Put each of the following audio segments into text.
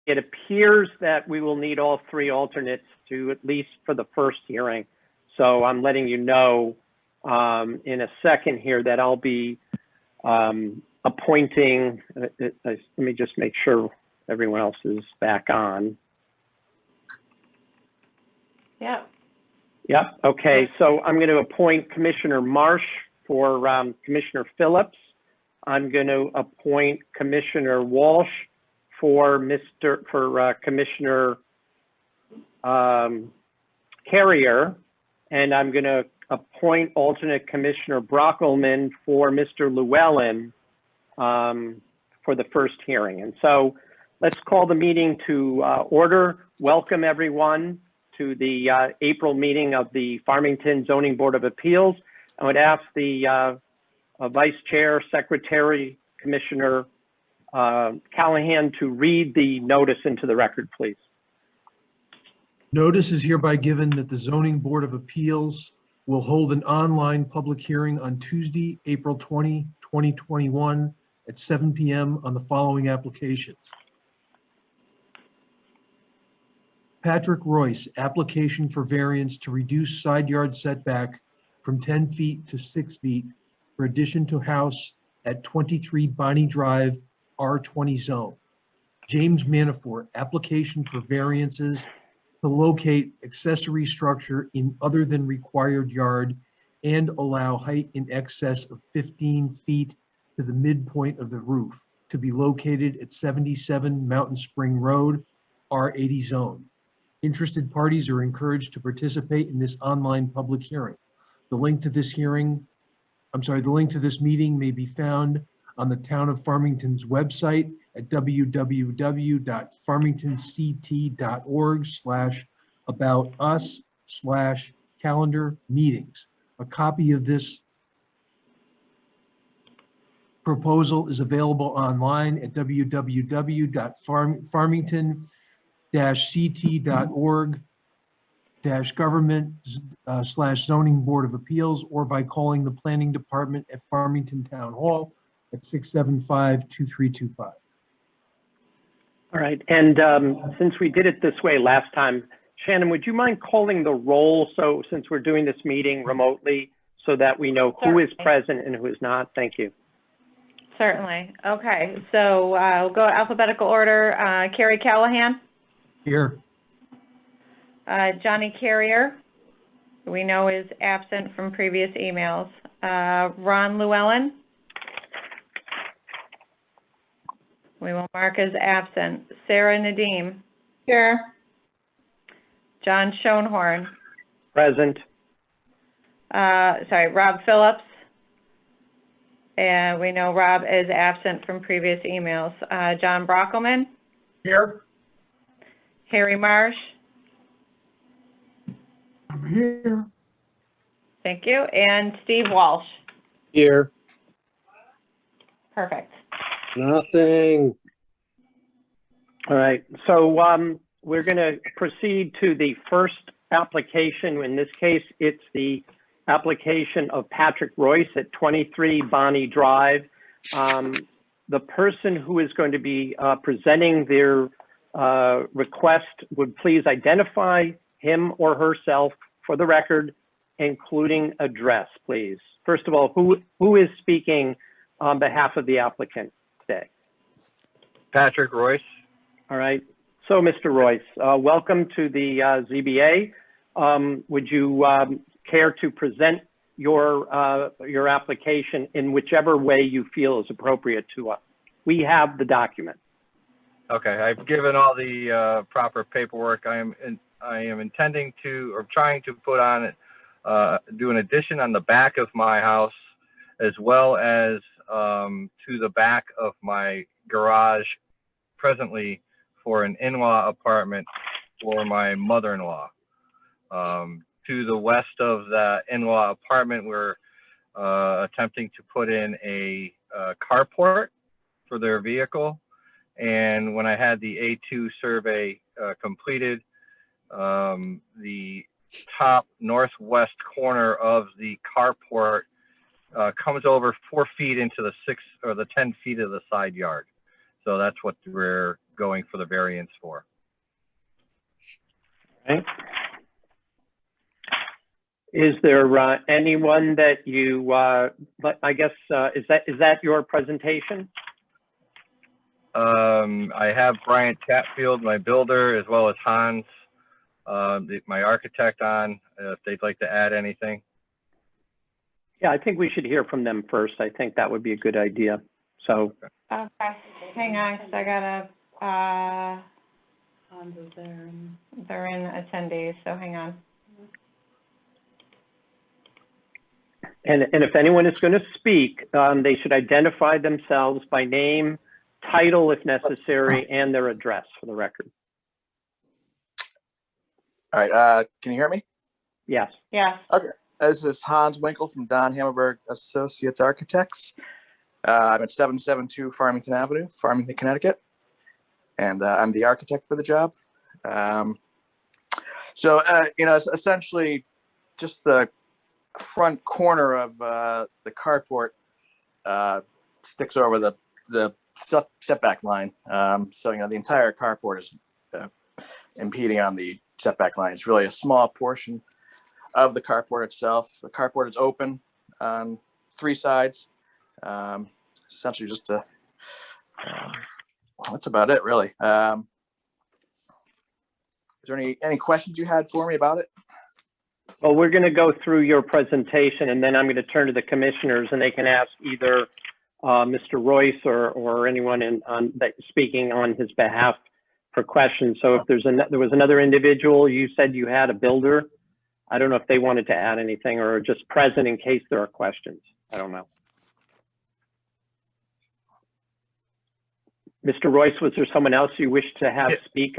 it appears that we will need all three alternates to at least for the first hearing. So I'm letting you know in a second here that I'll be appointing, let me just make sure everyone else is back on. Yeah. Yep, okay, so I'm going to appoint Commissioner Marsh for Commissioner Phillips. I'm going to appoint Commissioner Walsh for Commissioner Carrier, and I'm going to appoint alternate Commissioner Brockelman for Mr. Llewellyn for the first hearing. And so let's call the meeting to order. Welcome everyone to the April meeting of the Farmington Zoning Board of Appeals. I would ask the Vice Chair, Secretary, Commissioner Callahan to read the notice into the record, please. Notice is hereby given that the Zoning Board of Appeals will hold an online public hearing on Tuesday, April 20, 2021 at 7 p.m. on the following applications. Patrick Royce, application for variance to reduce side yard setback from 10 feet to 6 feet for addition to house at 23 Bonnie Drive, R20 zone. James Manafort, application for variances to locate accessory structure in other than required yard and allow height in excess of 15 feet to the midpoint of the roof to be located at 77 Mountain Spring Road, R80 zone. Interested parties are encouraged to participate in this online public hearing. The link to this meeting may be found on the Town of Farmington's website at www.farmingtonct.org/aboutus/calendar meetings. A copy of this proposal is available online at www.farmington-ct.org-government/zoning board of appeals or by calling the planning department at Farmington Town Hall at 675-2325. All right, and since we did it this way last time, Shannon, would you mind calling the roll? So since we're doing this meeting remotely so that we know who is present and who is not. Thank you. Certainly. Okay, so we'll go alphabetical order. Carrie Callahan. Here. Johnny Carrier, we know is absent from previous emails. Ron Llewellyn. We will mark as absent. Sarah Nadeem. Here. John Schoenhorn. Present. Rob Phillips. And we know Rob is absent from previous emails. John Brockelman. Here. Harry Marsh. I'm here. Thank you. And Steve Walsh. Here. Perfect. Nothing. All right, so we're going to proceed to the first application. In this case, it's the application of Patrick Royce at 23 Bonnie Drive. The person who is going to be presenting their request would please identify him or herself for the record, including address, please. First of all, who is speaking on behalf of the applicant today? Patrick Royce. All right. So, Mr. Royce, welcome to the ZBA. Would you care to present your application in whichever way you feel is appropriate to us? We have the document. Okay, I've given all the proper paperwork. I am intending to, or trying to put on, do an addition on the back of my house, as well as to the back of my garage presently for an in-law apartment for my mother-in-law. To the west of the in-law apartment, we're attempting to put in a carport for their vehicle. And when I had the A2 survey completed, the top northwest corner of the carport comes over 4 feet into the 10 feet of the side yard. So that's what we're going for the variance for. Okay. Is there anyone that you, I guess, is that your presentation? I have Brian Chatfield, my builder, as well as Hans, my architect on, if they'd like to add anything. Yeah, I think we should hear from them first. I think that would be a good idea. So, Okay, hang on, because I gotta, they're in attendees, so hang on. and if anyone is going to speak, they should identify themselves by name, title if necessary, and their address for the record. All right, can you hear me? Yes. Yes. Okay. This is Hans Winkle from Don Hammerberg Associates Architects. I'm at 772 Farmington Avenue, Farmington, Connecticut, and I'm the architect for the job. You know, it's essentially just the front corner of the carport sticks over the setback line. So, you know, the entire carport is impeding on the setback line. It's really a small portion of the carport itself. The carport is open on 3 sides. Essentially just to, that's about it really. Is there any questions you had for me about it? Well, we're going to go through your presentation, and then I'm going to turn to the commissioners, and they can ask either Mr. Royce or anyone speaking on his behalf for questions. So if there was another individual, you said you had a builder. I don't know if they wanted to add anything or just present in case there are questions. I don't know. Mr. Royce, was there someone else you wish to have speak?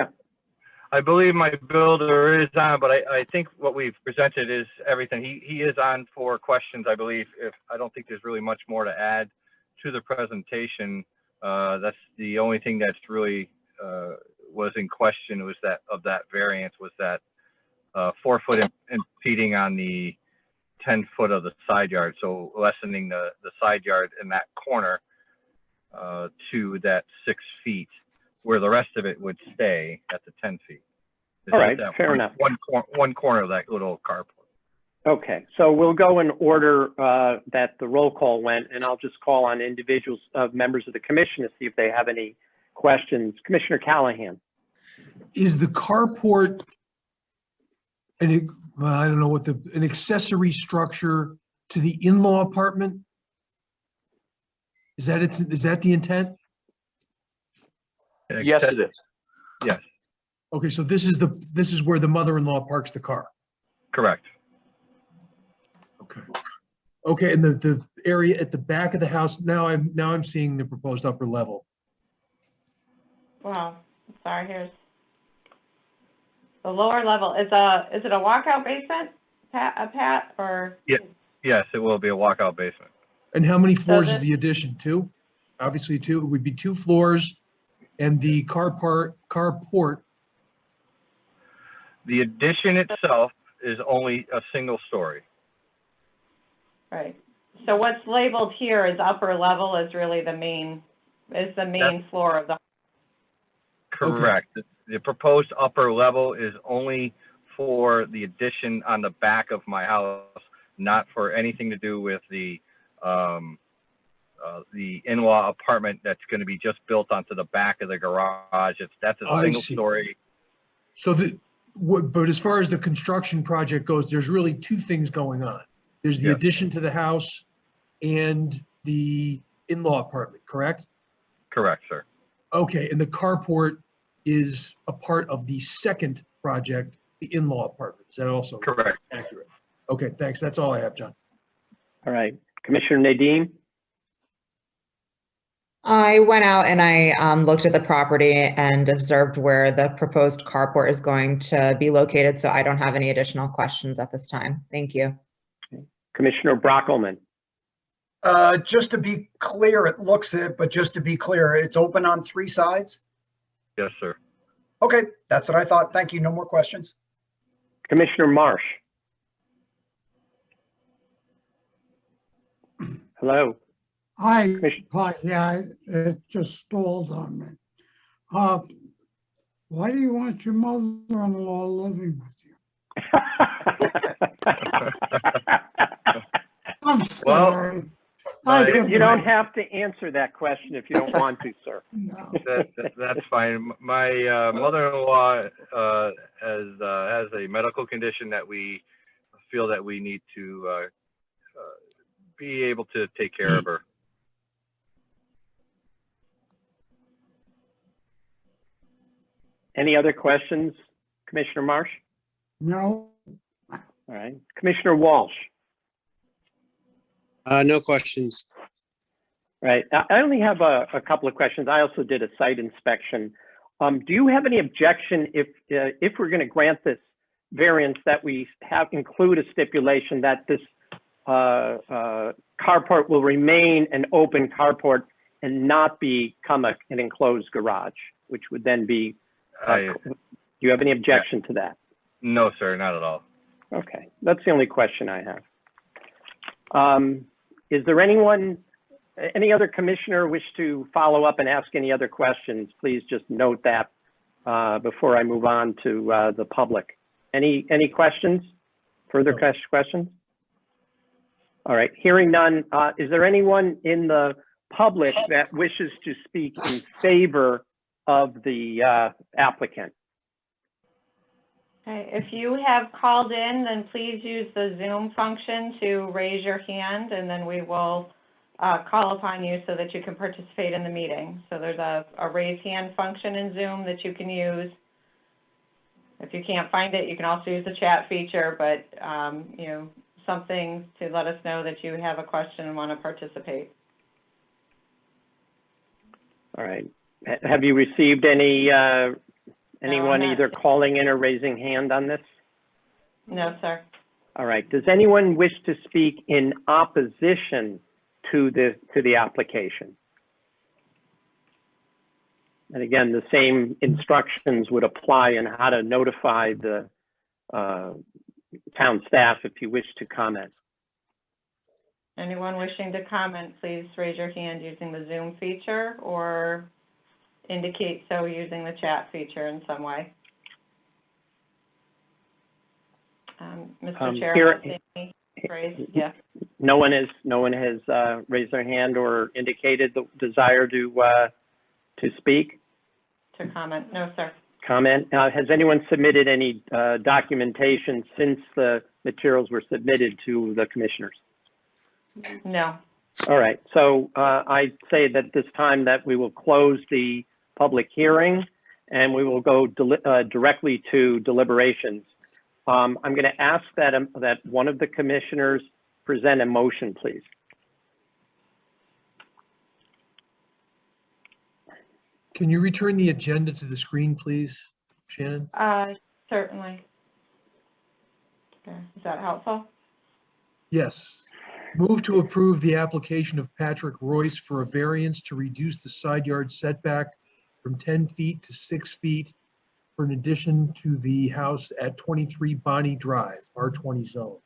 I believe my builder is on, but I think what we've presented is everything. He is on for questions, I believe. I don't think there's really much more to add to the presentation. That's the only thing that's really was in question was that variance was that 4 foot impeding on the 10 foot of the side yard. So lessening the side yard in that corner to that 6 feet, where the rest of it would stay at the 10 feet. All right, fair enough. One corner of that little carport. Okay, so we'll go in order that the roll call went, and I'll just call on individuals, members of the commission to see if they have any questions. Commissioner Callahan. Is the carport I don't know what an accessory structure to the in-law apartment? Is that the intent? Yes, it is. Yes, Okay, so this is where the mother-in-law parks the car. correct. Okay. Okay, and the area at the back of the house, now I'm seeing the proposed upper level. Wow, sorry, here's the lower level. Is it a walkout basement, Pat, or? Yeah. Yes, it will be a walkout basement. And how many floors is this- the addition? 2? Obviously 2. It would be 2 floors, and the carport. The addition itself is only a single story. Right. So what's labeled here as upper level is really the main floor of the. Correct. The proposed upper level is only for the addition on the back of my house, not for anything to do with the in-law apartment that's going to be just built onto the back of the garage. That's a single story. So but as far as the construction project goes, there's really 2 things going on. There's the addition to the house and the in-law apartment, correct? Correct, sir. Okay, and the carport is a part of the second project, the in-law apartment. Is that also Correct. accurate? Okay, thanks. That's all I have, John. All right, Commissioner Nadeem. I went out and I looked at the property and observed where the proposed carport is going to be located, so I don't have any additional questions at this time. Thank you. Commissioner Brockelman. Just to be clear, it looks it, but just to be clear, it's open on 3 sides? Yes, sir. Okay, that's what I thought. Thank you. No more questions. Commissioner Marsh. Hello. It just stalled on me. Why do you want your mother-in-law living with you? I'm Well, sorry. You don't have to answer that question if you don't want to, sir. No. That's fine. My mother-in-law has a medical condition that we feel that we need to be able to take care of her. Any other questions, Commissioner Marsh? No. All right, Commissioner Walsh. No questions. Right, I only have a couple of questions. I also did a site inspection. Do you have any objection if we're going to grant this variance that we include a stipulation that this carport will remain an open carport and not become an enclosed garage, which would then be, do you have any objection to that? No, sir, not at all. Okay, that's the only question I have. Is there any other commissioner wish to follow up and ask any other questions? Please just note that before I move on to the public. Any questions? Further questions? All right, hearing none, is there anyone in the public that wishes to speak in favor of the applicant? Okay, if you have called in, then please use the Zoom function to raise your hand, and then we will call upon you so that you can participate in the meeting. So there's a raise hand function in Zoom that you can use. If you can't find it, you can also use the chat feature, but you know, something to let us know that you have a question and want to participate. All right, have you received anyone either calling in or raising hand on this? No, sir. All right, does anyone wish to speak in opposition to the application? And again, the same instructions would apply on how to notify the town staff if you wish to comment. Anyone wishing to comment, please raise your hand using the Zoom feature or indicate so using the chat feature in some way. Mr. Chair, yeah. No one has raised their hand or indicated the desire to speak? To comment, no, sir. Comment. Has anyone submitted any documentation since the materials were submitted to the commissioners? No. All right, so I say that this time that we will close the public hearing and we will go directly to deliberations. I'm going to ask that one of the commissioners present a motion, please. Can you return the agenda to the screen, please, Shannon? Certainly. Okay. Is that helpful? Yes. Move to approve the application of Patrick Royce for a variance to reduce the side yard setback from 10 feet to 6 feet for an addition to the house at 23 Bonnie Drive, R20 zone.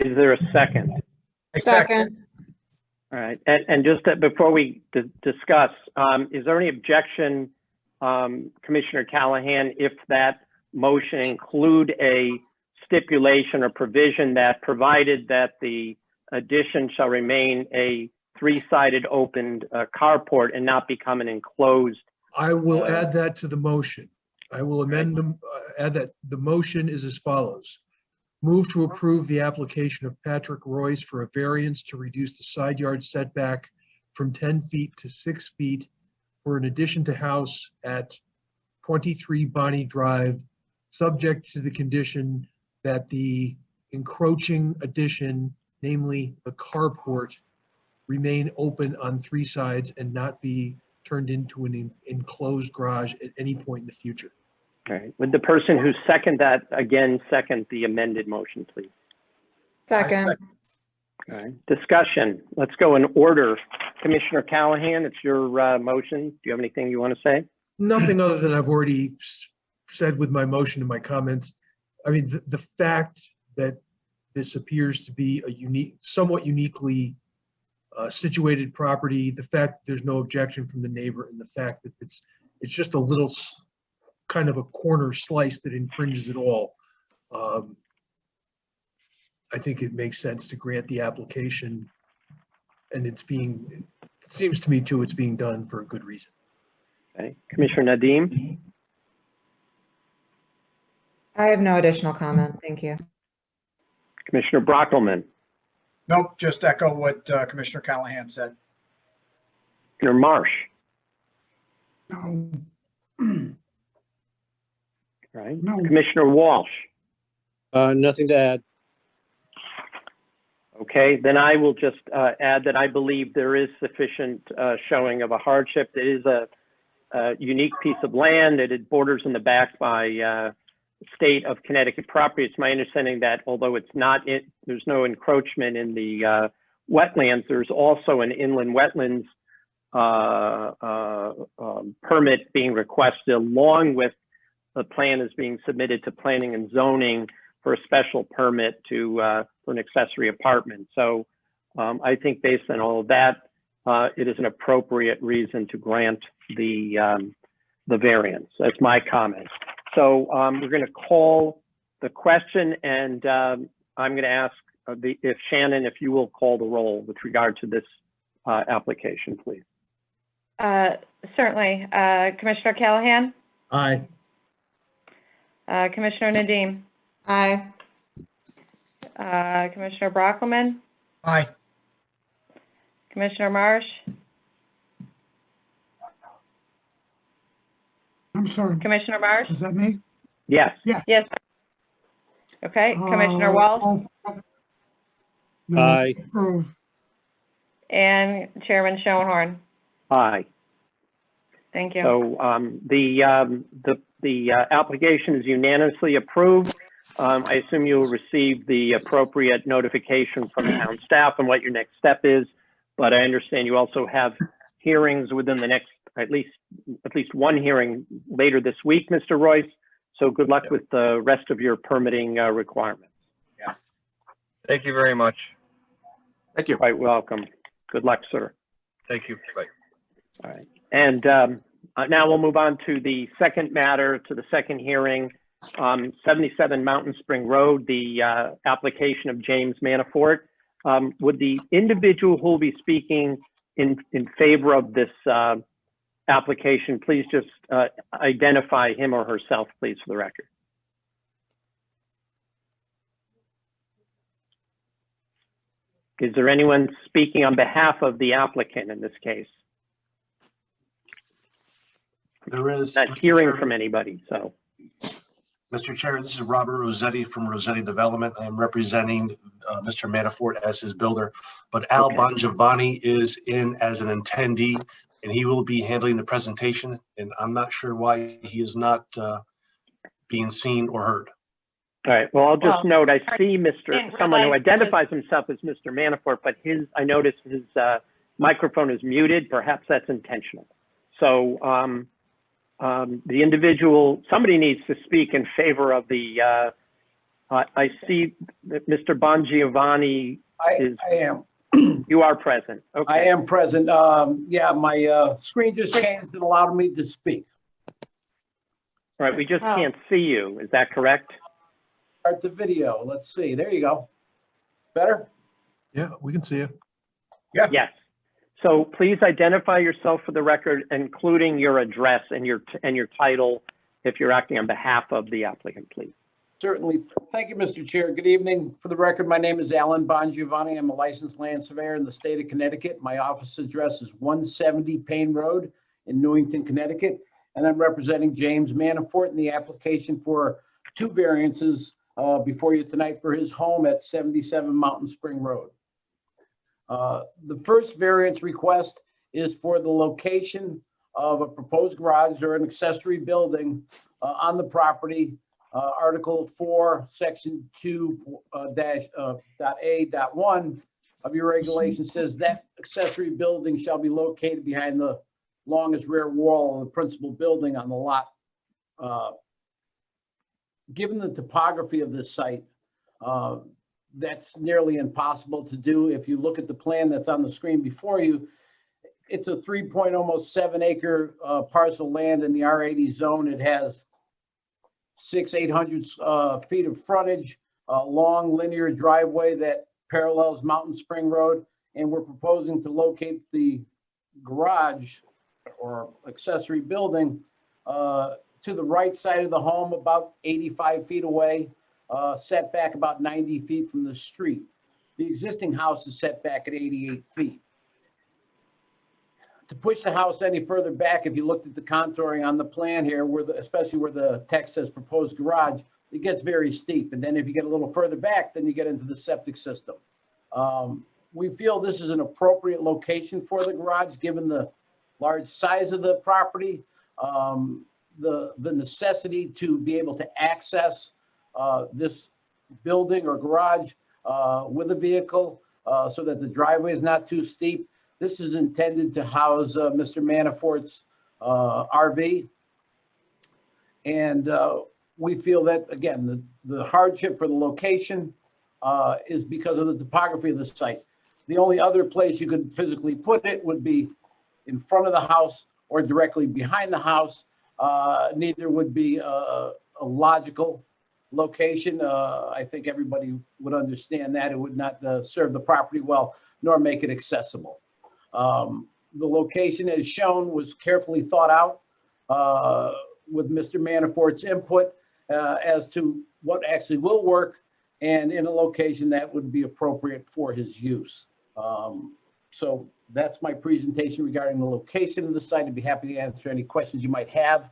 Is there a second? Second. All right, and just before we discuss, is there any objection, Commissioner Callahan, if that motion include a stipulation or provision that provided that the addition shall remain a three-sided opened carport and not become an enclosed? I will add that to the motion. I will amend them, add that the motion is as follows. Move to approve the application of Patrick Royce for a variance to reduce the side yard setback from 10 feet to 6 feet for an addition to house at 23 Bonnie Drive, subject to the condition that the encroaching addition, namely the carport, remain open on 3 sides and not be turned into an enclosed garage at any point in the future. All right, would the person who second that again second the amended motion, please? Second. All right, discussion. Let's go in order. Commissioner Callahan, it's your motion. Do you have anything you want to say? Nothing other than I've already said with my motion and my comments. I mean, the fact that this appears to be a somewhat uniquely situated property. The fact that there's no objection from the neighbor and the fact that it's just a little kind of a corner slice that infringes it all. I think it makes sense to grant the application, and it seems to me too, it's being done for a good reason. Okay, Commissioner Nadeem? I have no additional comment. Thank you. Commissioner Brockelman? Nope, just echo what Commissioner Callahan said. Commissioner Marsh? No. Right. No. Commissioner Walsh? Nothing to add. Okay, then I will just add that I believe there is sufficient showing of a hardship. It is a unique piece of land. It borders in the back by state of Connecticut property. It's my understanding that although it's not, there's no encroachment in the wetlands, there's also an inland wetlands permit being requested, along with the plan is being submitted to planning and zoning for a special permit for an accessory apartment. So I think based on all of that, it is an appropriate reason to grant the variance. That's my comment. So we're going to call the question, and I'm going to ask if Shannon, if you will call the roll with regard to this application, please. Certainly. Commissioner Callahan? Aye. Commissioner Nadeem? Aye. Commissioner Brockelman? Aye. Commissioner Marsh? I'm sorry. Commissioner Marsh? Is that me? Yes. Yes. Okay, Commissioner Walsh? No, Aye. approve. And Chairman Schoenhorn? Aye. Thank you. So the application is unanimously approved. I assume you'll receive the appropriate notification from town staff on what your next step is, but I understand you also have hearings within the next, at least one hearing later this week, Mr. Royce. So good luck with the rest of your permitting requirements. Yeah. Thank you very much. Thank you. Quite welcome. Good luck, sir. Thank you. Bye. All right. And now we'll move on to the second matter, to the second hearing, 77 Mountain Spring Road, the application of James Manafort. Would the individual who will be speaking in favor of this application, please just identify him or herself, please, for the record. Is there anyone speaking on behalf of the applicant in this case? There is. Not hearing from anybody, so. Mr. Chair, this is Robert Rossetti from Rossetti Development. I'm representing Mr. Manafort as his builder, but Al Okay. Bongiovanni is in as an attendee, and he will be handling the presentation, and I'm not sure why he is not being seen or heard. All right, well, I'll just note, I see didn't someone who realize identifies himself as Mr. Manafort, but I noticed his microphone is muted. Perhaps that's intentional. So the individual, somebody needs to speak in favor of the, I see that Mr. Bongiovanni is. I am. You are present. Okay. I am present. Yeah, my screen just changed and allowed me to speak. All right, we just Oh. can't see you. Is that correct? Start the video. Let's see. There you go. Better? Yeah, we can see you. Yes. So please identify yourself for the record, including your address and your title, if you're acting on behalf of the applicant, please. Certainly. Thank you, Mr. Chair. Good evening. For the record, my name is Alan Bongiovanni. I'm a licensed land surveyor in the state of Connecticut. My office address is 170 Payne Road in Newington, Connecticut. And I'm representing James Manafort in the application for 2 variances before you tonight for his home at 77 Mountain Spring Road. The first variance request is for the location of a proposed garage or an accessory building on the property. Article 4, Section 2-A.1 of your regulation says that accessory building shall be located behind the longest rear wall of the principal building on the lot. Given the topography of this site, that's nearly impossible to do. If you look at the plan that's on the screen before you, it's a 3.7 acre parcel of land in the R80 zone. It has 800 feet of frontage, a long linear driveway that parallels Mountain Spring Road. And we're proposing to locate the garage or accessory building to the right side of the home, about 85 feet away, set back about 90 feet from the street. The existing house is set back at 88 feet. To push the house any further back, if you looked at the contouring on the plan here, especially where the text says proposed garage, it gets very steep. And then if you get a little further back, then you get into the septic system. We feel this is an appropriate location for the garage, given the large size of the property, the necessity to be able to access this building or garage with a vehicle so that the driveway is not too steep. This is intended to house Mr. Manafort's RV. And we feel that, again, the hardship for the location is because of the topography of the site. The only other place you could physically put it would be in front of the house or directly behind the house. Neither would be a logical location. I think everybody would understand that. It would not serve the property well, nor make it accessible. The location as shown was carefully thought out with Mr. Manafort's input as to what actually will work and in a location that would be appropriate for his use. So that's my presentation regarding the location of the site. I'd be happy to answer any questions you might have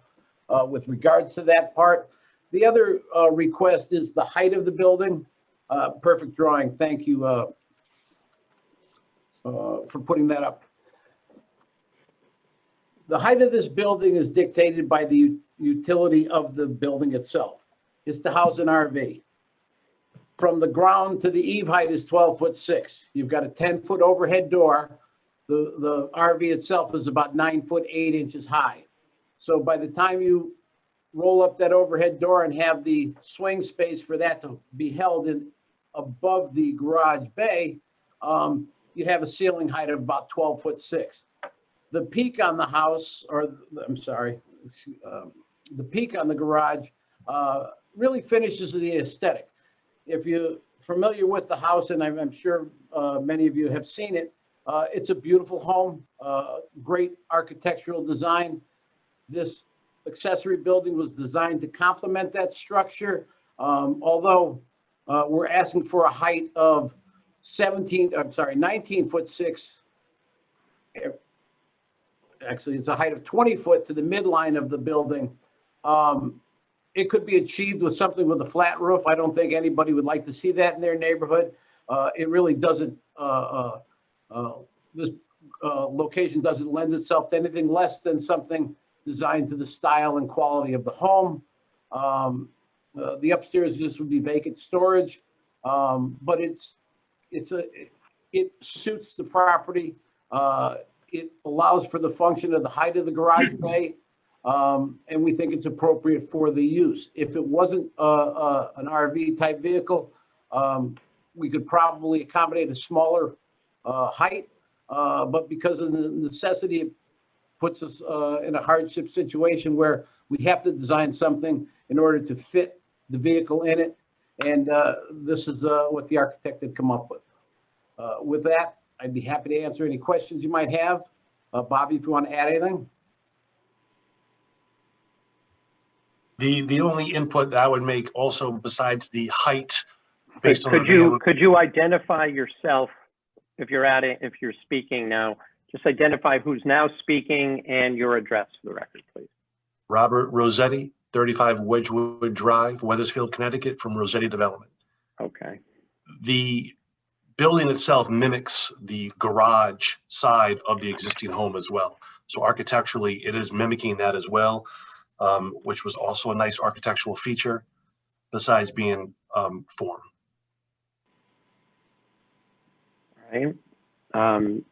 with regards to that part. The other request is the height of the building. Perfect drawing. Thank you for putting that up. The height of this building is dictated by the utility of the building itself. It's to house an RV. From the ground to the eave height is 12'6". You've got a 10-foot overhead door. The RV itself is about 9 foot 8 inches high. So by the time you roll up that overhead door and have the swing space for that to be held in above the garage bay, you have a ceiling height of about 12'6". The peak on the house, or I'm sorry, the peak on the garage really finishes the aesthetic. If you're familiar with the house, and I'm sure many of you have seen it, it's a beautiful home, great architectural design. This accessory building was designed to complement that structure. Although we're asking for a height of 19'6". Actually, it's a height of 20 foot to the midline of the building. It could be achieved with something with a flat roof. I don't think anybody would like to see that in their neighborhood. It really doesn't, this location doesn't lend itself to anything less than something designed to the style and quality of the home. The upstairs just would be vacant storage, but it suits the property. It allows for the function of the height of the garage bay. And we think it's appropriate for the use. If it wasn't an RV type vehicle, we could probably accommodate a smaller height, but because of the necessity, it puts us in a hardship situation where we have to design something in order to fit the vehicle in it. And this is what the architect had come up with. With that, I'd be happy to answer any questions you might have. Bobby, if you want to add anything. The only input that I would make also besides the height based on could you identify yourself if you're speaking now? Just identify who's now speaking and your address for the record, please. Robert Rossetti, 35 Wedgewood Drive, Weathersfield, Connecticut, from Rossetti Development. Okay. The building itself mimics the garage side of the existing home as well. So architecturally, it is mimicking that as well. Which was also a nice architectural feature besides being form. All right.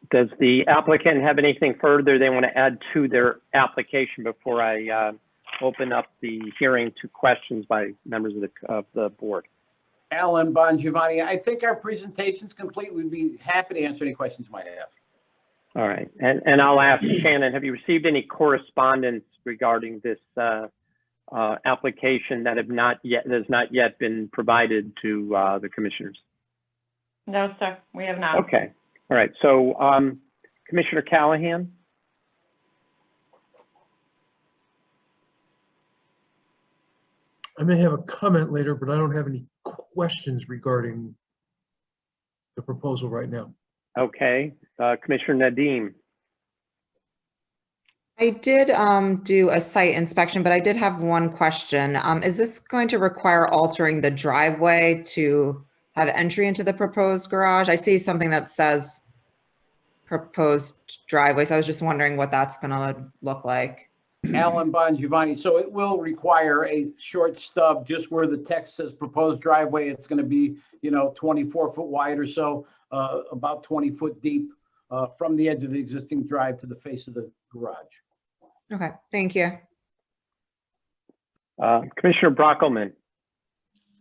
Does the applicant have anything further they want to add to their application before I open up the hearing to questions by members of the board? Alan Bongiovanni. I think our presentation's complete. We'd be happy to answer any questions you might have. All right, and I'll ask Shannon, have you received any correspondence regarding this application that has not yet been provided to the commissioners? No, sir, we have not. Okay, all right, so Commissioner Callahan? I may have a comment later, but I don't have any questions regarding the proposal right now. Okay, Commissioner Nadeem? I did do a site inspection, but I did have one question. Is this going to require altering the driveway to have entry into the proposed garage? I see something that says proposed driveway, so I was just wondering what that's gonna look like. Alan Bongiovanni. So it will require a short stub just where the text says proposed driveway. It's going to be, 24 foot wide or so, about 20 foot deep from the edge of the existing drive to the face of the garage. Okay, thank you. Commissioner Brockelman?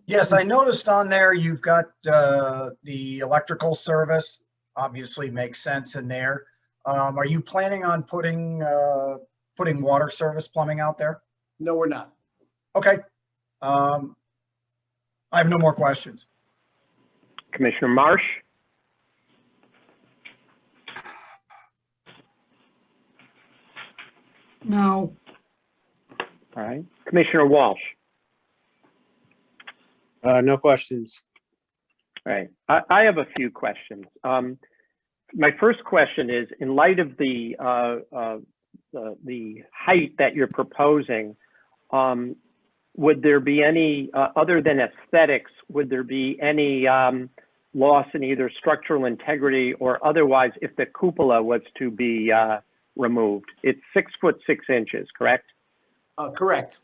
Yes, I noticed on there you've got the electrical service. Obviously makes sense in there. Are you planning on putting water service plumbing out there? No, we're not. Okay. I have no more questions. Commissioner Marsh? No. All right, Commissioner Walsh? No questions. All right, I have a few questions. My first question is, in light of the height that you're proposing, would there be any, other than aesthetics, would there be any loss in either structural integrity or otherwise if the cupola was to be removed? It's 6 foot 6 inches, correct? Correct.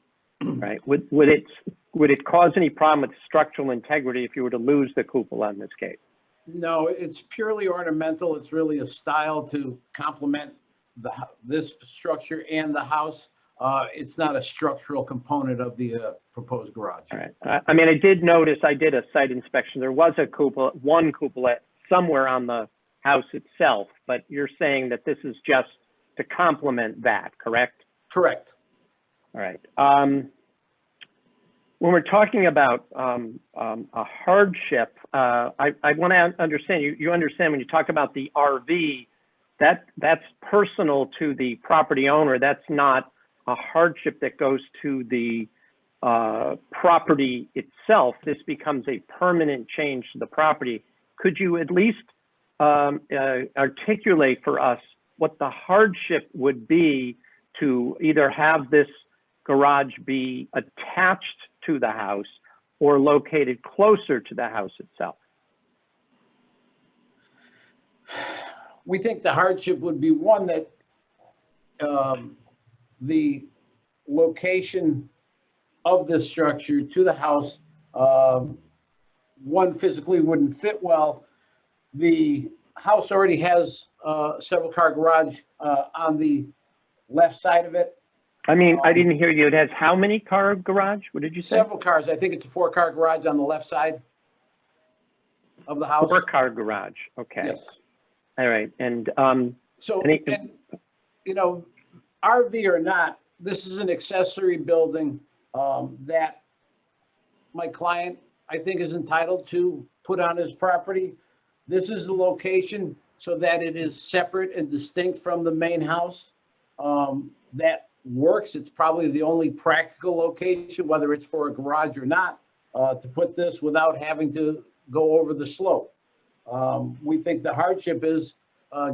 Right. Would it cause any problem with structural integrity if you were to lose the cupola in this case? No, it's purely ornamental. It's really a style to complement this structure and the house. It's not a structural component of the proposed garage. All right. I mean, I did notice, I did a site inspection. There was a cupola, one cupola somewhere on the house itself, but you're saying that this is just to complement that, correct? Correct. All right. When we're talking about a hardship, I want to understand, you understand when you talk about the RV, that's personal to the property owner. That's not a hardship that goes to the property itself. This becomes a permanent change to the property. Could you at least articulate for us what the hardship would be to either have this garage be attached to the house or located closer to the house itself? We think the hardship would be one that the location of this structure to the house, one physically wouldn't fit well. The house already has a several car garage on the left side of it. I mean, I didn't hear you. It has how many car garage? What did you say? Several cars. I think it's a 4-car garage on the left side of the house. 4-car garage. Okay. Yes. All right. And so, and, RV or not, this is an accessory building that my client, I think, is entitled to put on his property. This is the location so that it is separate and distinct from the main house. That works. It's probably the only practical location, whether it's for a garage or not, to put this without having to go over the slope. We think the hardship is,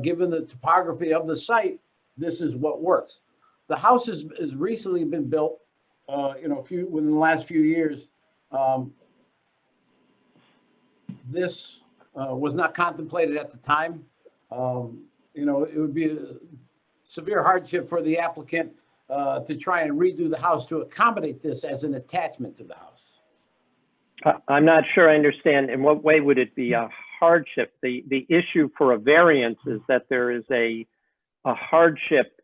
given the topography of the site, this is what works. The house has recently been built, within the last few years. This was not contemplated at the time. It would be a severe hardship for the applicant to try and redo the house to accommodate this as an attachment to the house. I'm not sure I understand. In what way would it be a hardship? The issue for a variance is that there is a hardship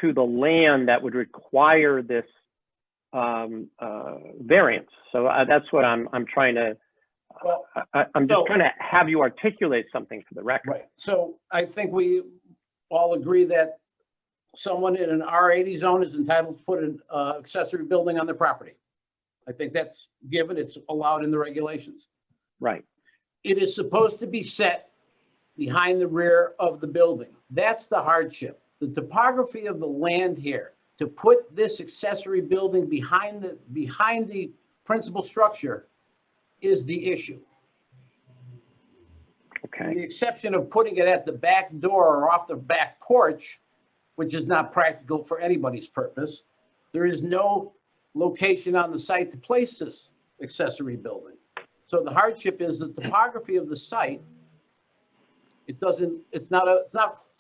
to the land that would require this variance. So that's what I'm trying to Well, I'm just so- trying to have you articulate something for the record. Right, so I think we all agree that someone in an R80 zone is entitled to put an accessory building on their property. I think that's given, it's allowed in the regulations. Right. It is supposed to be set behind the rear of the building. That's the hardship. The topography of the land here, to put this accessory building behind the principal structure is the issue. With Okay. the exception of putting it at the back door or off the back porch, which is not practical for anybody's purpose, there is no location on the site to place this accessory building. So the hardship is the topography of the site. It's not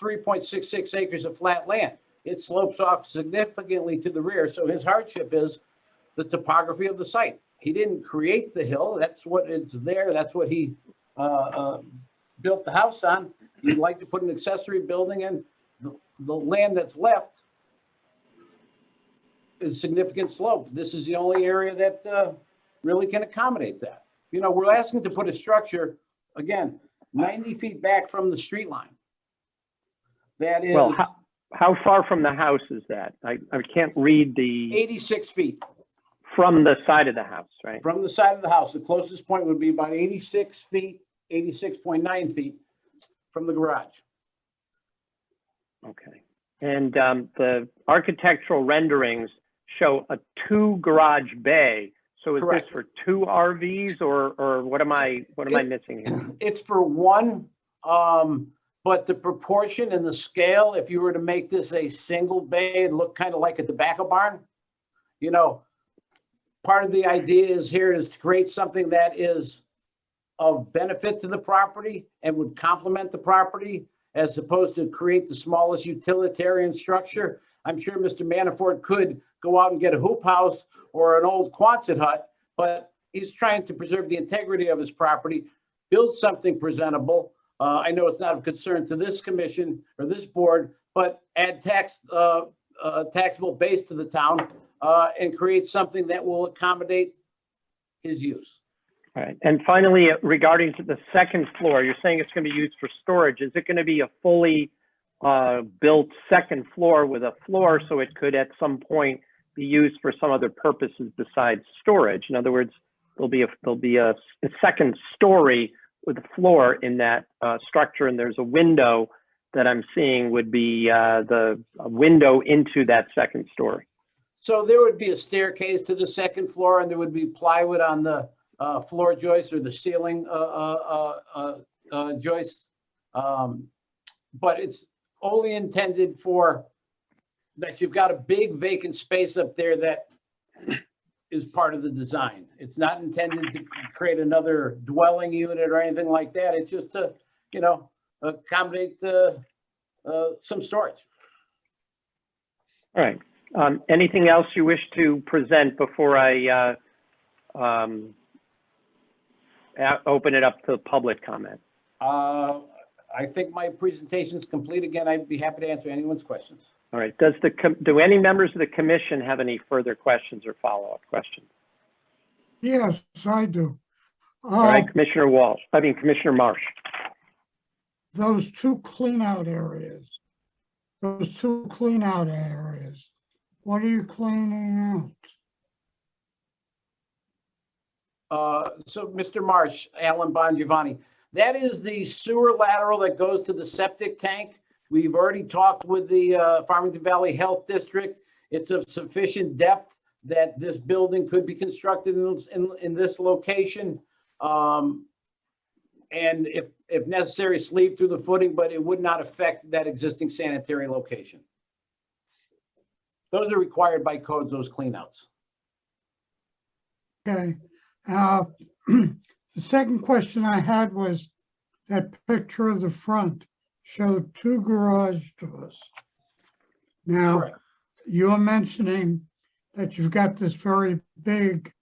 3.66 acres of flat land. It slopes off significantly to the rear. So his hardship is the topography of the site. He didn't create the hill. That's what it's there. That's what he built the house on. He'd like to put an accessory building in. The land that's left is significant slope. This is the only area that really can accommodate that. You know, we're asking to put a structure, again, 90 feet back from the street line. That is Well, how far from the house is that? I can't read the, 86 feet from the side of the house, right? from the side of the house. The closest point would be about 86 feet, 86.9 feet from the garage. Okay. And the architectural renderings show a 2 garage bay. So is Correct. this for 2 RVs or what am I missing here? It's for one, but the proportion and the scale, if you were to make this a single bay, it'd look kind of like a tobacco barn. You know, part of the idea is here is to create something that is of benefit to the property and would complement the property as opposed to create the smallest utilitarian structure. I'm sure Mr. Manafort could go out and get a hoop house or an old Quonset hut, but he's trying to preserve the integrity of his property, build something presentable. I know it's not of concern to this commission or this board, but add taxable base to the town and create something that will accommodate his use. All right. And finally, regarding to the second floor, you're saying it's going to be used for storage. Is it going to be a fully built second floor with a floor so it could at some point be used for some other purposes besides storage? In other words, there'll be a second story with a floor in that structure, and there's a window that I'm seeing would be the window into that second story. So there would be a staircase to the second floor and there would be plywood on the floor joists or the ceiling joists. But it's only intended for that you've got a big vacant space up there that is part of the design. It's not intended to create another dwelling unit or anything like that. It's just to, you know, accommodate some storage. All right. Anything else you wish to present before I open it up to public comment? I think my presentation is complete. Again, I'd be happy to answer anyone's questions. All right. Do any members of the commission have any further questions or follow-up questions? Yes, I do. All right, Commissioner Marsh. Those two clean out areas, what are you cleaning out? So Mr. Marsh, Alan Bongiovanni, that is the sewer lateral that goes to the septic tank. We've already talked with the Farmington Valley Health District. It's of sufficient depth that this building could be constructed in this location. And if necessary, sleeve through the footing, but it would not affect that existing sanitary location. Those are required by codes, those cleanouts. Okay. The second question I had was that picture of the front showed 2 garage doors. Now, Correct. you're mentioning that you've got this very big,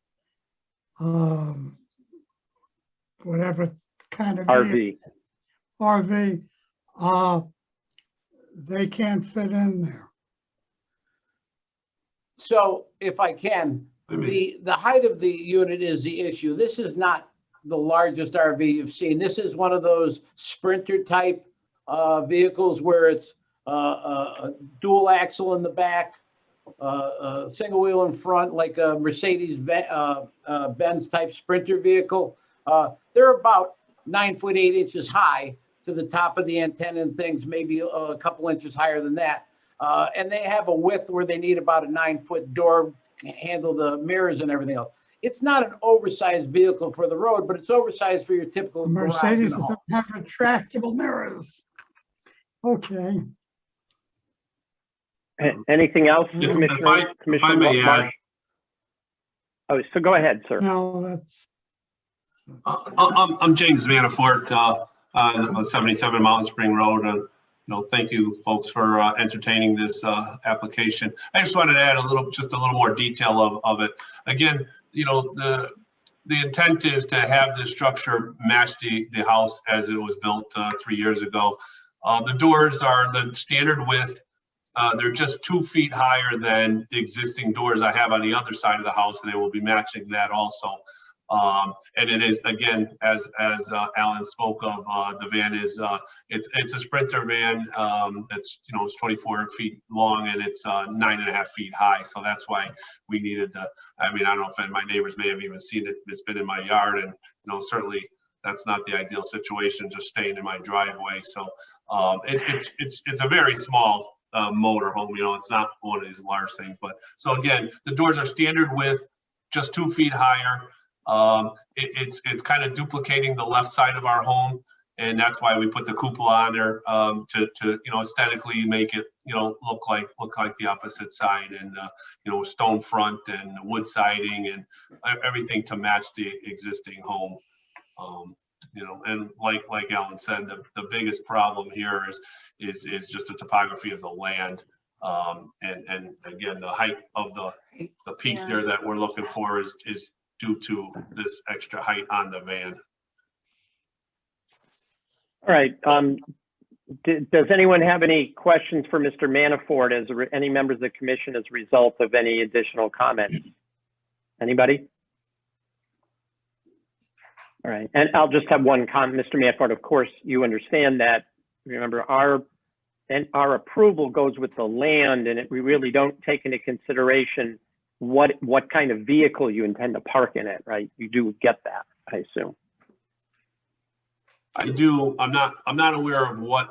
whatever kind of RV. RV, they can't fit in there. So if I can, the height of the unit is the issue. This is not the largest RV you've seen. This is one of those Sprinter type vehicles where it's a dual axle in the back, single wheel in front, like a Mercedes Benz type Sprinter vehicle. They're about 9 foot 8 inches high to the top of the antenna and things, maybe a couple inches higher than that. And they have a width where they need about a 9 foot door to handle the mirrors and everything else. It's not an oversized vehicle for the road, but it's oversized for your typical garage Mercedes in a home. doesn't have retractable mirrors. Okay. Anything else, If Commissioner I may Marsh? add, Oh, so go ahead, sir. No, that's, I'm James Manafort, on 77 Mountain Spring Road. Thank you folks for entertaining this application. I just wanted to add just a little more detail of it. Again, the intent is to have this structure match the house as it was built 3 years ago. The doors are the standard width. They're just 2 feet higher than the existing doors I have on the other side of the house, and they will be matching that also. And it is, again, as Alan spoke of, the van is it's a Sprinter van that's it's 24 feet long and it's 9.5 feet high. So that's why we needed the. I mean, I don't know if my neighbors may have even seen it. It's been in my yard, and certainly that's not the ideal situation, just staying in my driveway. So it's a very small motor home. It's not one of these large things. But so again, the doors are standard width, just 2 feet higher. It's kind of duplicating the left side of our home, and that's why we put the cupola on there to aesthetically make it look like the opposite side, and stone front and wood siding and everything to match the existing home. And like Alan said, the biggest problem here is just the topography of the land, and again the height of the peak there that we're looking for is due to this extra height on the van. All right. Does anyone have any questions for Mr. Manafort, any members of the commission as a result of any additional comments? Anybody? All right. And I'll just have one comment, Mr. Manafort. Of course, you understand that. Remember, our approval goes with the land, and we really don't take into consideration what kind of vehicle you intend to park in it, right? You do get that, I assume. I do. I'm not aware of what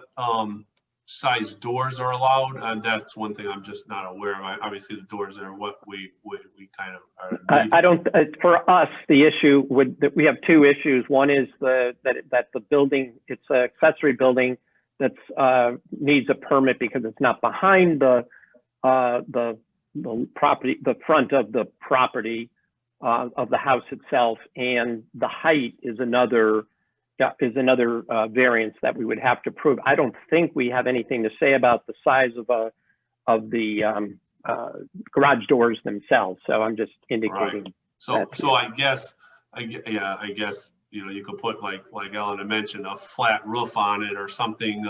size doors are allowed, and that's one thing I'm just not aware of. Obviously, the doors are what we kind of are. I don't. For us, the issue we have 2 issues. One is that the building, it's an accessory building that's needs a permit because it's not behind the property, the front of the property of the house itself, and the height is another variance that we would have to prove. I don't think we have anything to say about the size of the garage doors themselves. So I'm just indicating. Right. So I guess you could put like Ellen had mentioned, a flat roof on it or something.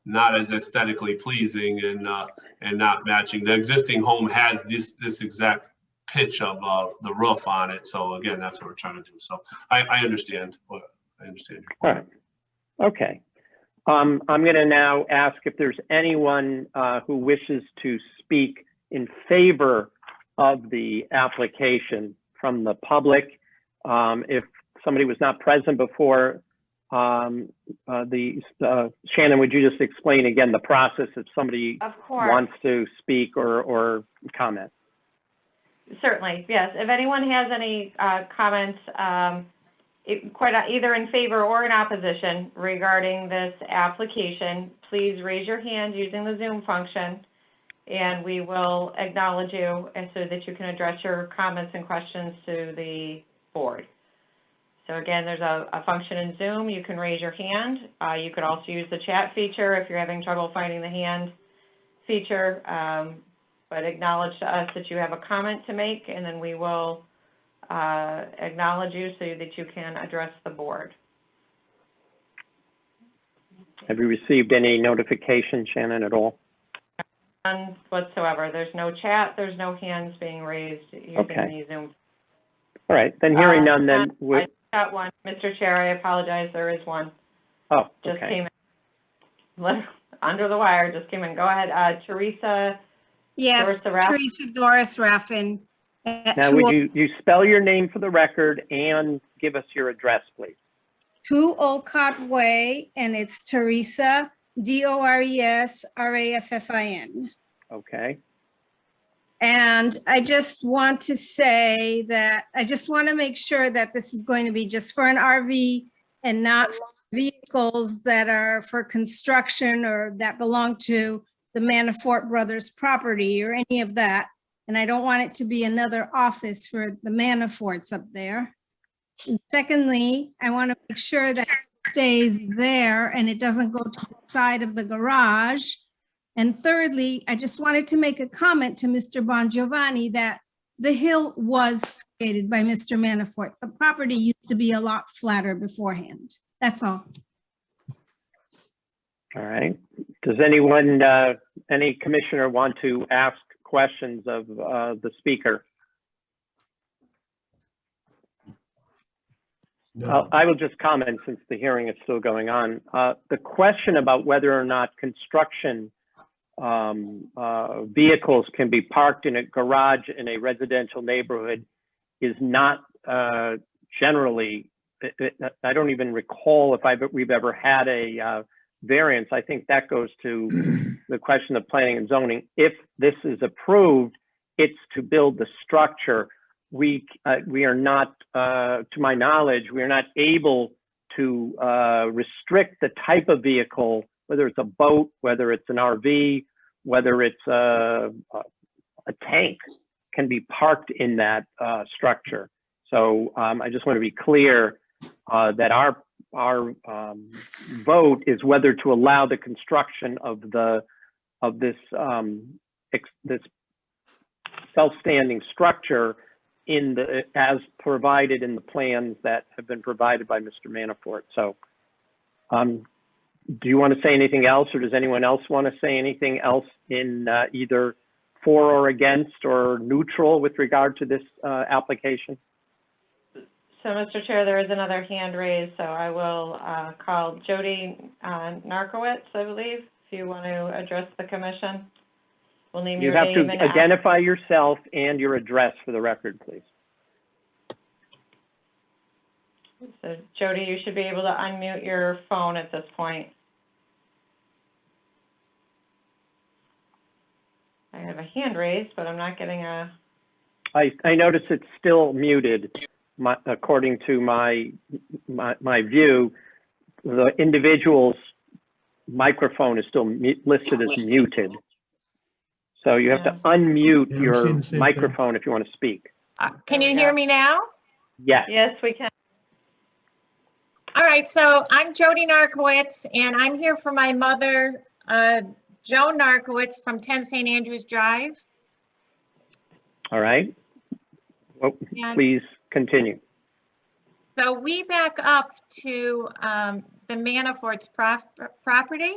Not as aesthetically pleasing and not matching. The existing home has this exact pitch of the roof on it. So again, that's what we're trying to do. So I understand. I understand. All right. Okay. I'm going to now ask if there's anyone who wishes to speak in favor of the application from the public. If somebody was not present before, Shannon, would you just explain again the process if somebody wants to speak or comment? Certainly, yes. If anyone has any comments, either in favor or in opposition regarding this application, please raise your hand using the Zoom function, and we will acknowledge you so that you can address your comments and questions to the board. So again, there's a function in Zoom. You can raise your hand. You could also use the chat feature if you're having trouble finding the hand feature, but acknowledge to us that you have a comment to make, and then we will acknowledge you so that you can address the board. Have you received any notification, Shannon, at all? None whatsoever. There's no chat. There's no hands being raised using the Zoom. All right, then hearing none, then Got one, Mr. Chair, I apologize, there is one. Oh, Just okay. came in. Under the wire, just came in. Go ahead, Teresa. Yes, Doris the Raff? Teresa Doris Raffin. at Now, would you spell your name for the record and give us your address, please? 2 Olcott Way, and it's Teresa, DORES RAFFIN. Okay. And I just want to say that I just want to make sure that this is going to be just for an RV and not for vehicles that are for construction or that belong to the Manafort brothers property or any of that. And I don't want it to be another office for the Manaforts up there. And secondly, I want to make sure that it stays there and it doesn't go to the side of the garage. And thirdly, I just wanted to make a comment to Mr. Bongiovanni that the hill was created by Mr. Manafort. The property used to be a lot flatter beforehand. That's all. All right. Does anyone, any commissioner want to ask questions of the speaker? No. I will just comment since the hearing is still going on. The question about whether or not construction vehicles can be parked in a garage in a residential neighborhood is not generally, I don't even recall if we've ever had a variance. I think that goes to the question of planning and zoning. If this is approved, it's to build the structure. We are not, to my knowledge, we are not able to restrict the type of vehicle, whether it's a boat, whether it's an RV, whether it's a tank, can be parked in that structure. So I just want to be clear that our vote is whether to allow the construction of this self-standing structure as provided in the plans that have been provided by Mr. Manafort. So do you want to say anything else, or does anyone else want to say anything else in either for or against or neutral with regard to this application? So, Mr. Chair, there is another hand raised, so I will call Jody Narkowitz, I believe, if you want to address the commission. We'll name You your have name to and identify yourself and your address for the record, please. So, Jody, you should be able to unmute your phone at this point. I have a hand raised, but I'm not getting a... I notice it's still muted. According to my view, the individual's microphone is still listed as muted. So you have to unmute Yeah, your seeing the same microphone if you want to speak. Can you hear me now? Yes. Yes, we can. All right, so I'm Jody Narkowitz, and I'm here for my mother, Joan Narkowitz from 10 St. Andrews Drive. All right. Well, And please continue. so we back up to the Manafort's property.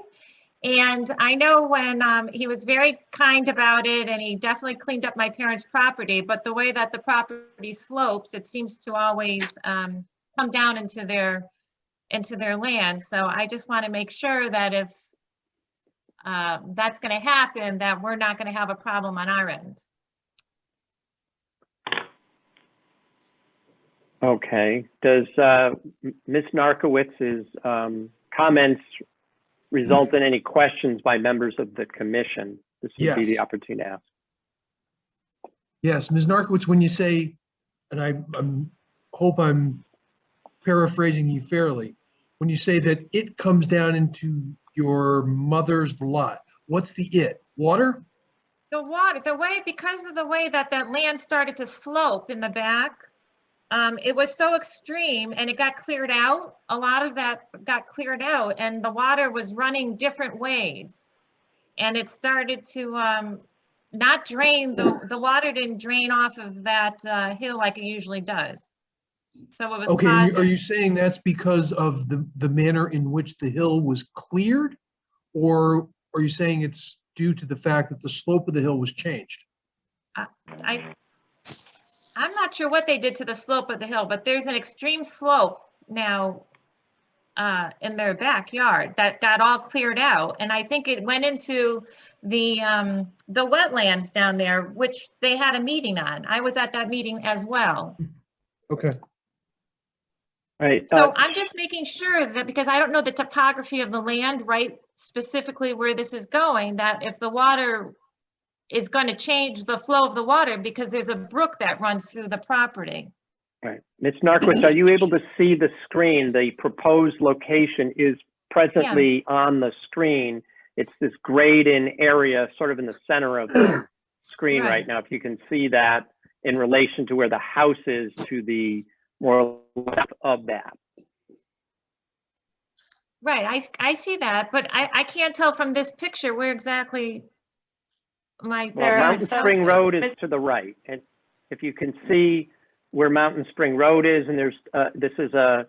And I know when he was very kind about it, and he definitely cleaned up my parents' property, but the way that the property slopes, it seems to always come down into their land. So I just want to make sure that if that's going to happen, that we're not going to have a problem on our end. Okay. Does Ms. Narkowitz's comments result in any questions by members of the commission? This would be Yes. the opportunity to ask. Yes, Ms. Narkowitz, when you say, and I hope I'm paraphrasing you fairly, when you say that it comes down into your mother's lot, what's the it? Water? The water, because of the way that land started to slope in the back, it was so extreme and it got cleared out. A lot of that got cleared out and the water was running different ways. And it started to not drain, the water didn't drain off of that hill like it usually does. So it was Okay, causing. are you saying that's because of the manner in which the hill was cleared? Or are you saying it's I'm not sure what they did to the slope of the hill, but there's an extreme slope now in their backyard that got all cleared out. And I think it went into the wetlands down there, which they had a meeting on. I was at that meeting as well. Okay. Right. So I'm just making sure that, because I don't know the topography of the land, right, specifically where this is going, that if the water is going to change the flow of the water because there's a brook that runs through the property. Right. Ms. Narkowitz, are you able to see the screen? The proposed location is presently on the screen. It's this grayed-in area sort of in the center of the screen right now. If you can see that in relation to where the house is to the more left of that. Right, I see that, but I can't tell from this picture where exactly my Well, Mountain Spring Road is to the right. And if you can see where Mountain Spring Road is, and there's this is a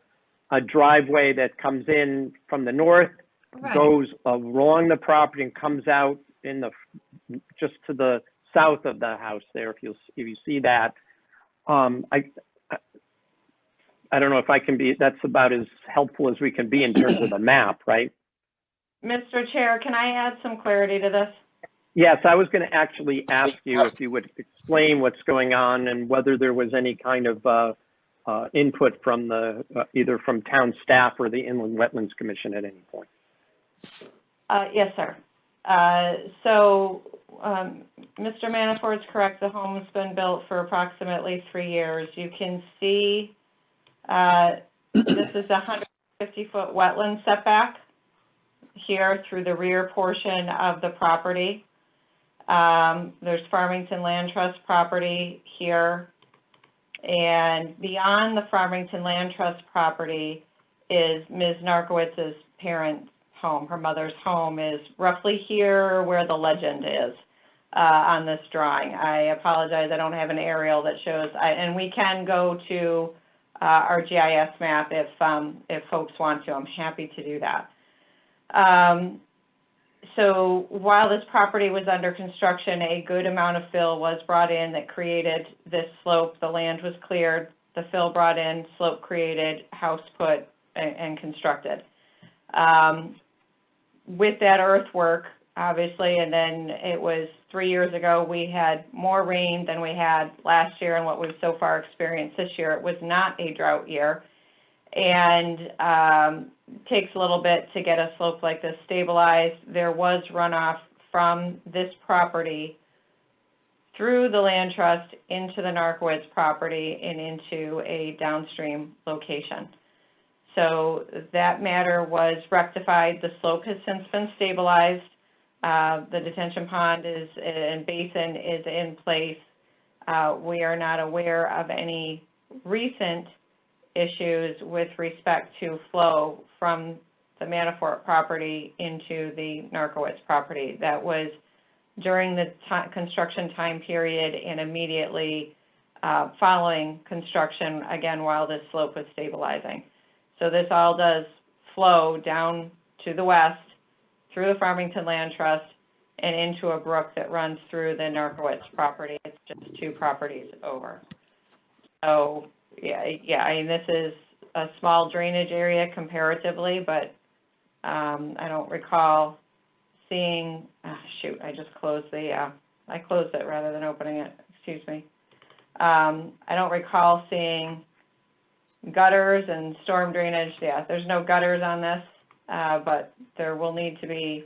driveway that comes in from the north, goes along the property and comes out in the just to the south of the house there. If you see that, I don't know if I can be, that's about as helpful as we can be in terms of the map, right? Mr. Chair, can I add some clarity to this? Yes, I was going to actually ask you if you would explain what's going on and whether there was any kind of input from the either from town staff or the Inland Wetlands Commission at any point. Yes, sir. So Mr. Manafort's correct. The home's been built for approximately 3 years. You can see this is a 150-foot wetland setback here through the rear portion of the property. There's Farmington Land Trust property here. And beyond the Farmington Land Trust property is Ms. Narkowitz's parents' home. Her mother's home is roughly here where the legend is on this drawing. I apologize, I don't have an aerial that shows, and we can go to our GIS map if folks want to. I'm happy to do that. So while this property was under construction, a good amount of fill was brought in that created this slope. The land was cleared, the fill brought in, slope created, house put and constructed. With that earthwork, obviously, and then it was 3 years ago, we had more rain than we had last year and what we've so far experienced this year. It was not a drought year, and takes a little bit to get a slope like this stabilized. There was runoff from this property through the land trust into the Narkowitz property and into a downstream location. So that matter was rectified. The slope has since been stabilized. The detention pond and basin is in place. We are not aware of any recent issues with respect to flow from the Manafort property into the Narkowitz property. That was during the construction time period and immediately following construction, again, while this slope was stabilizing. So this all does flow down to the west through the Farmington Land Trust and into a brook that runs through the Narkowitz property. It's just 2 properties over. So yeah, I mean, this is a small drainage area comparatively, but I don't recall seeing, shoot, I just closed I closed it rather than opening it, excuse me. I don't recall seeing gutters and storm drainage. Yeah, there's no gutters on this, but there will need to be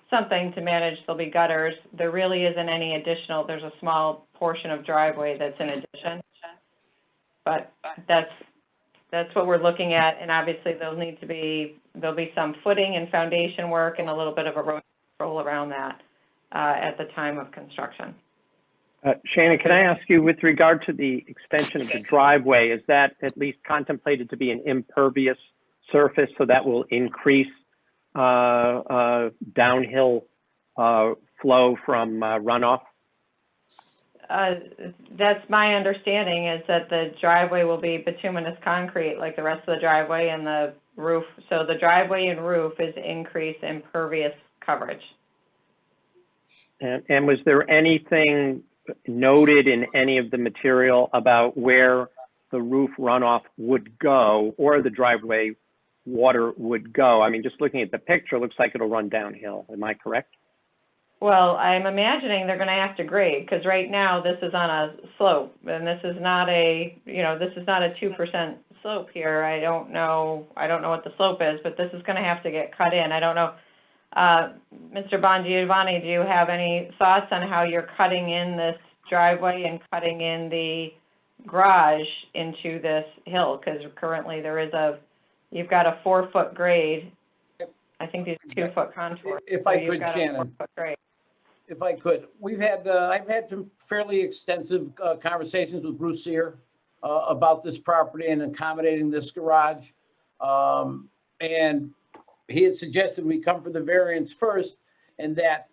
something to manage. There'll be gutters. There really isn't any additional, there's a small portion of driveway that's in addition. But that's what we're looking at, and obviously there'll be some footing and foundation work and a little bit of erosion control around that at the time of construction. Shannon, can I ask you, with regard to the extension of the driveway, is that at least contemplated to be an impervious surface, so that will increase downhill flow from runoff? That's my understanding, is that the driveway will be bituminous concrete like the rest of the driveway, and the roof. So the driveway and roof is increased impervious coverage. And was there anything noted in any of the material about where the roof runoff would go or the driveway water would go? I mean, just looking at the picture, it looks like it'll run downhill. Am I correct? Well, I'm imagining they're gonna have to grade, because right now this is on a slope, and this is not a, this is not a 2% slope here. I don't know what the slope is, but this is gonna have to get cut in. I don't know. Mr. Bongiovanni, do you have any thoughts on how you're cutting in this driveway and cutting in the garage into this hill? Because currently you've got a 4-foot grade. I think these are 2-foot contours. If so I you've could, got a Shannon. 4-foot grade. If I could, I've had some fairly extensive conversations with Bruce Sear about this property and accommodating this garage. And he had suggested we come for the variance first, and that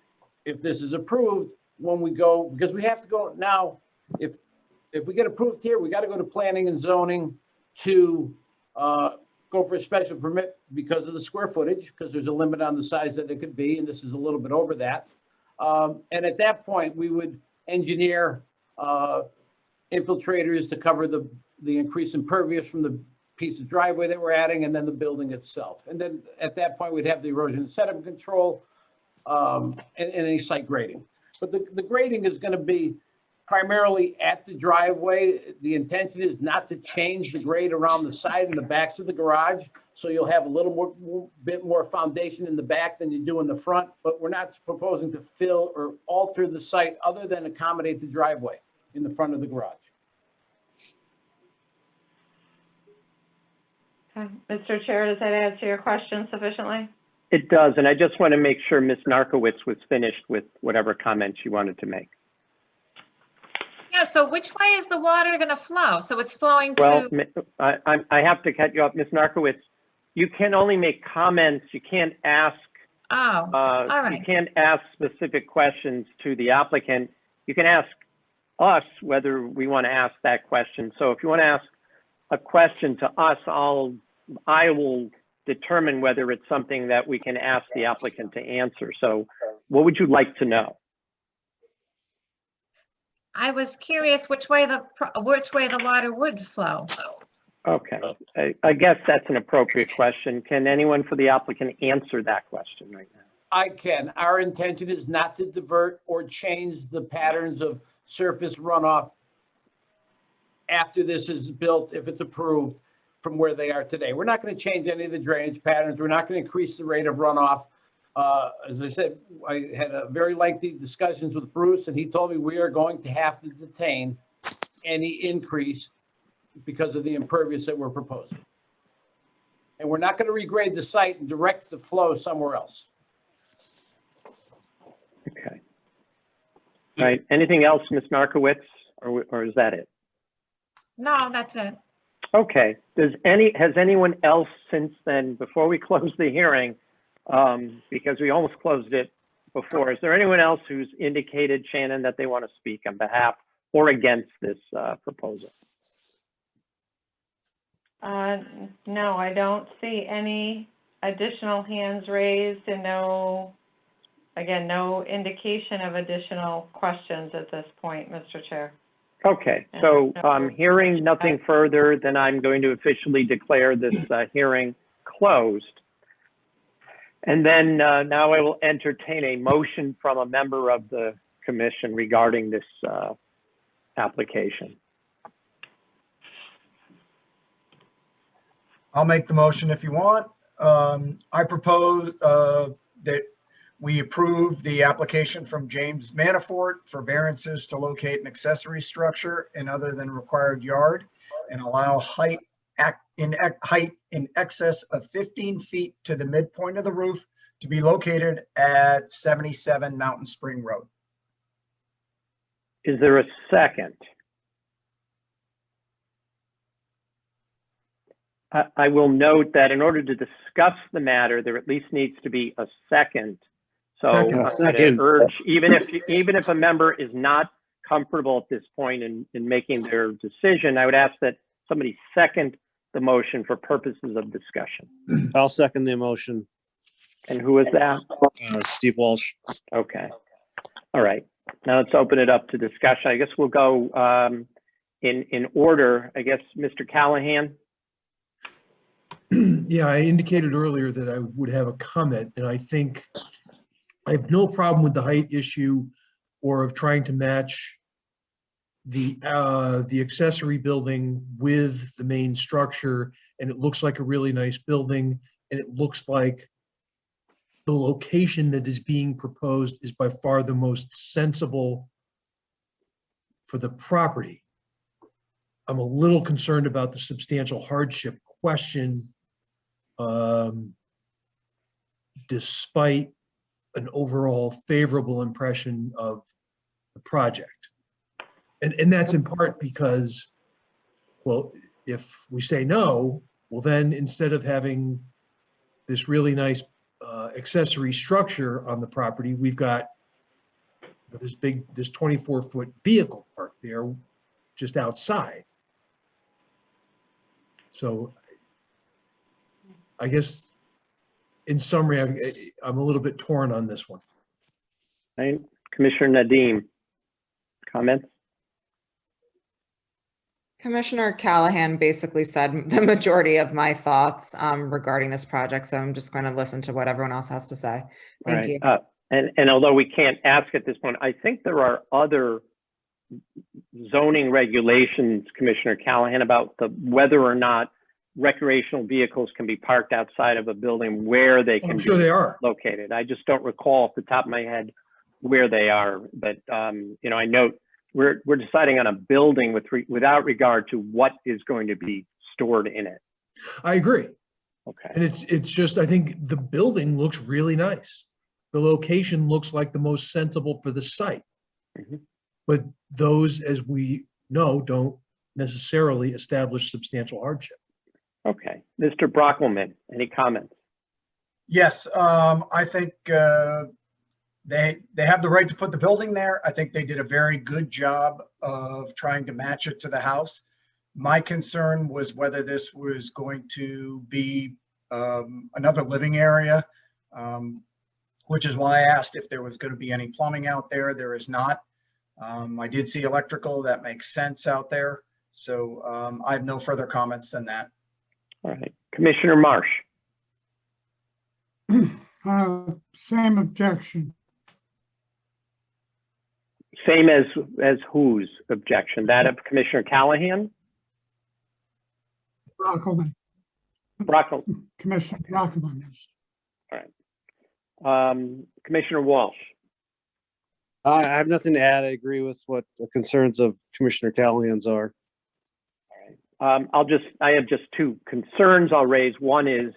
if this is approved, when we go, because we have to go now, if we get approved here, we got to go to planning and zoning to go for a special permit because of the square footage, because there's a limit on the size that it could be, and this is a little bit over that. And at that point, we would engineer infiltrators to cover the increase impervious from the piece of driveway that we're adding, and then the building itself. And then at that point, we'd have the erosion and sediment control and any site grading. But the grading is going to be primarily at the driveway. The intention is not to change the grade around the side and the backs of the garage. So you'll have a little bit more foundation in the back than you do in the front, but we're not proposing to fill or alter the site other than accommodate the driveway in the front of the garage. Okay. Mr. Chair, does that answer your question sufficiently? It does, and I just want to make sure Ms. Narkowitz was finished with whatever comments she wanted to make. Yeah, so which way is the water going to flow? So it's flowing Well, to, I have to cut you off, Ms. Narkowitz. You can only make comments. You can't ask. all right. You can't ask specific questions to the applicant. You can ask us whether we want to ask that question. So if you want to ask a question to us, I will determine whether it's something that we can ask the applicant to answer. So what would you like to know? I was curious which way the water would flow. Okay, I guess that's an appropriate question. Can anyone for the applicant answer that question right now? I can. Our intention is not to divert or change the patterns of surface runoff after this is built, if it's approved, from where they are today. We're not going to change any of the drainage patterns. We're not going to increase the rate of runoff. As I said, I had a very lengthy discussions with Bruce, and he told me we are going to have to detain any increase because of the impervious that we're proposing. And we're not going to regrade the site and direct the flow somewhere else. Okay. All right. Anything else, Ms. Narkowitz, or is that it? No, that's it. Okay. Has anyone else since then, before we close the hearing, because we almost closed it before, is there anyone else who's indicated, Shannon, that they want to speak on behalf or against this proposal? No, I don't see any additional hands raised, and no indication of additional questions at this point, Mr. Chair. Okay, so hearing nothing further, then I'm going to officially declare this hearing closed. And then now I will entertain a motion from a member of the commission regarding this application. I'll make the motion if you want. I propose that we approve the application from James Manafort for variances to locate an accessory structure in other than required yard and allow height in excess of 15 feet to the midpoint of the roof to be located at 77 Mountain Spring Road. Is there a second? I will note that in order to discuss the matter, there at least needs to be a second. So I'm going to urge, even if a member is not comfortable at this point in making their decision, I would ask that somebody second the motion for purposes of discussion. I'll second the motion. And who is that? Steve Walsh. Okay. All right. Now let's open it up to discussion. I guess we'll go in order. I guess, Mr. Callahan? Yeah, I indicated earlier that I would have a comment, and I think I have no problem with the height issue or of trying to match the accessory building with the main structure, and it looks like a really nice building, and it looks like the location that is being proposed is by far the most sensible for the property. I'm a little concerned about the substantial hardship question, despite an overall favorable impression of the project. And that's in part because, well, if we say no, well then instead of having this really nice accessory structure on the property, we've got this 24-foot vehicle park there just outside. So I guess in summary, I'm a little bit torn on this one. Right. Commissioner Nadeem, comments? Commissioner Callahan basically said the majority of my thoughts regarding this project, so I'm just going to listen to what everyone else has to say. Thank you. And although we can't ask at this point, I think there are other zoning regulations, Commissioner Callahan, about whether or not recreational vehicles can be parked outside of a building where they can they are located. I just don't recall off the top of my head where they are, but you know, I note we're deciding on a building without regard to what is going to be stored in it. I agree. Okay. And it's just, I think the building looks really nice. The location looks like the most sensible for the site. Mm-hmm. But those, as we know, don't necessarily establish substantial hardship. Okay. Mr. Brockelman, any comments? Yes, I think they have the right to put the building there. I think they did a very good job of trying to match it to the house. My concern was whether this was going to be another living area, which is why I asked if there was going to be any plumbing out there. There is not. I did see electrical. That makes sense out there. So I have no further comments than that. All right. Commissioner Marsh. Same objection. Same as whose objection? That of Commissioner Callahan? Brockelman. Commissioner Brockelman, yes. All right. Commissioner Walsh. I have nothing to add. I agree with what the concerns of Commissioner Callahan's are. I have just two concerns I'll raise. One is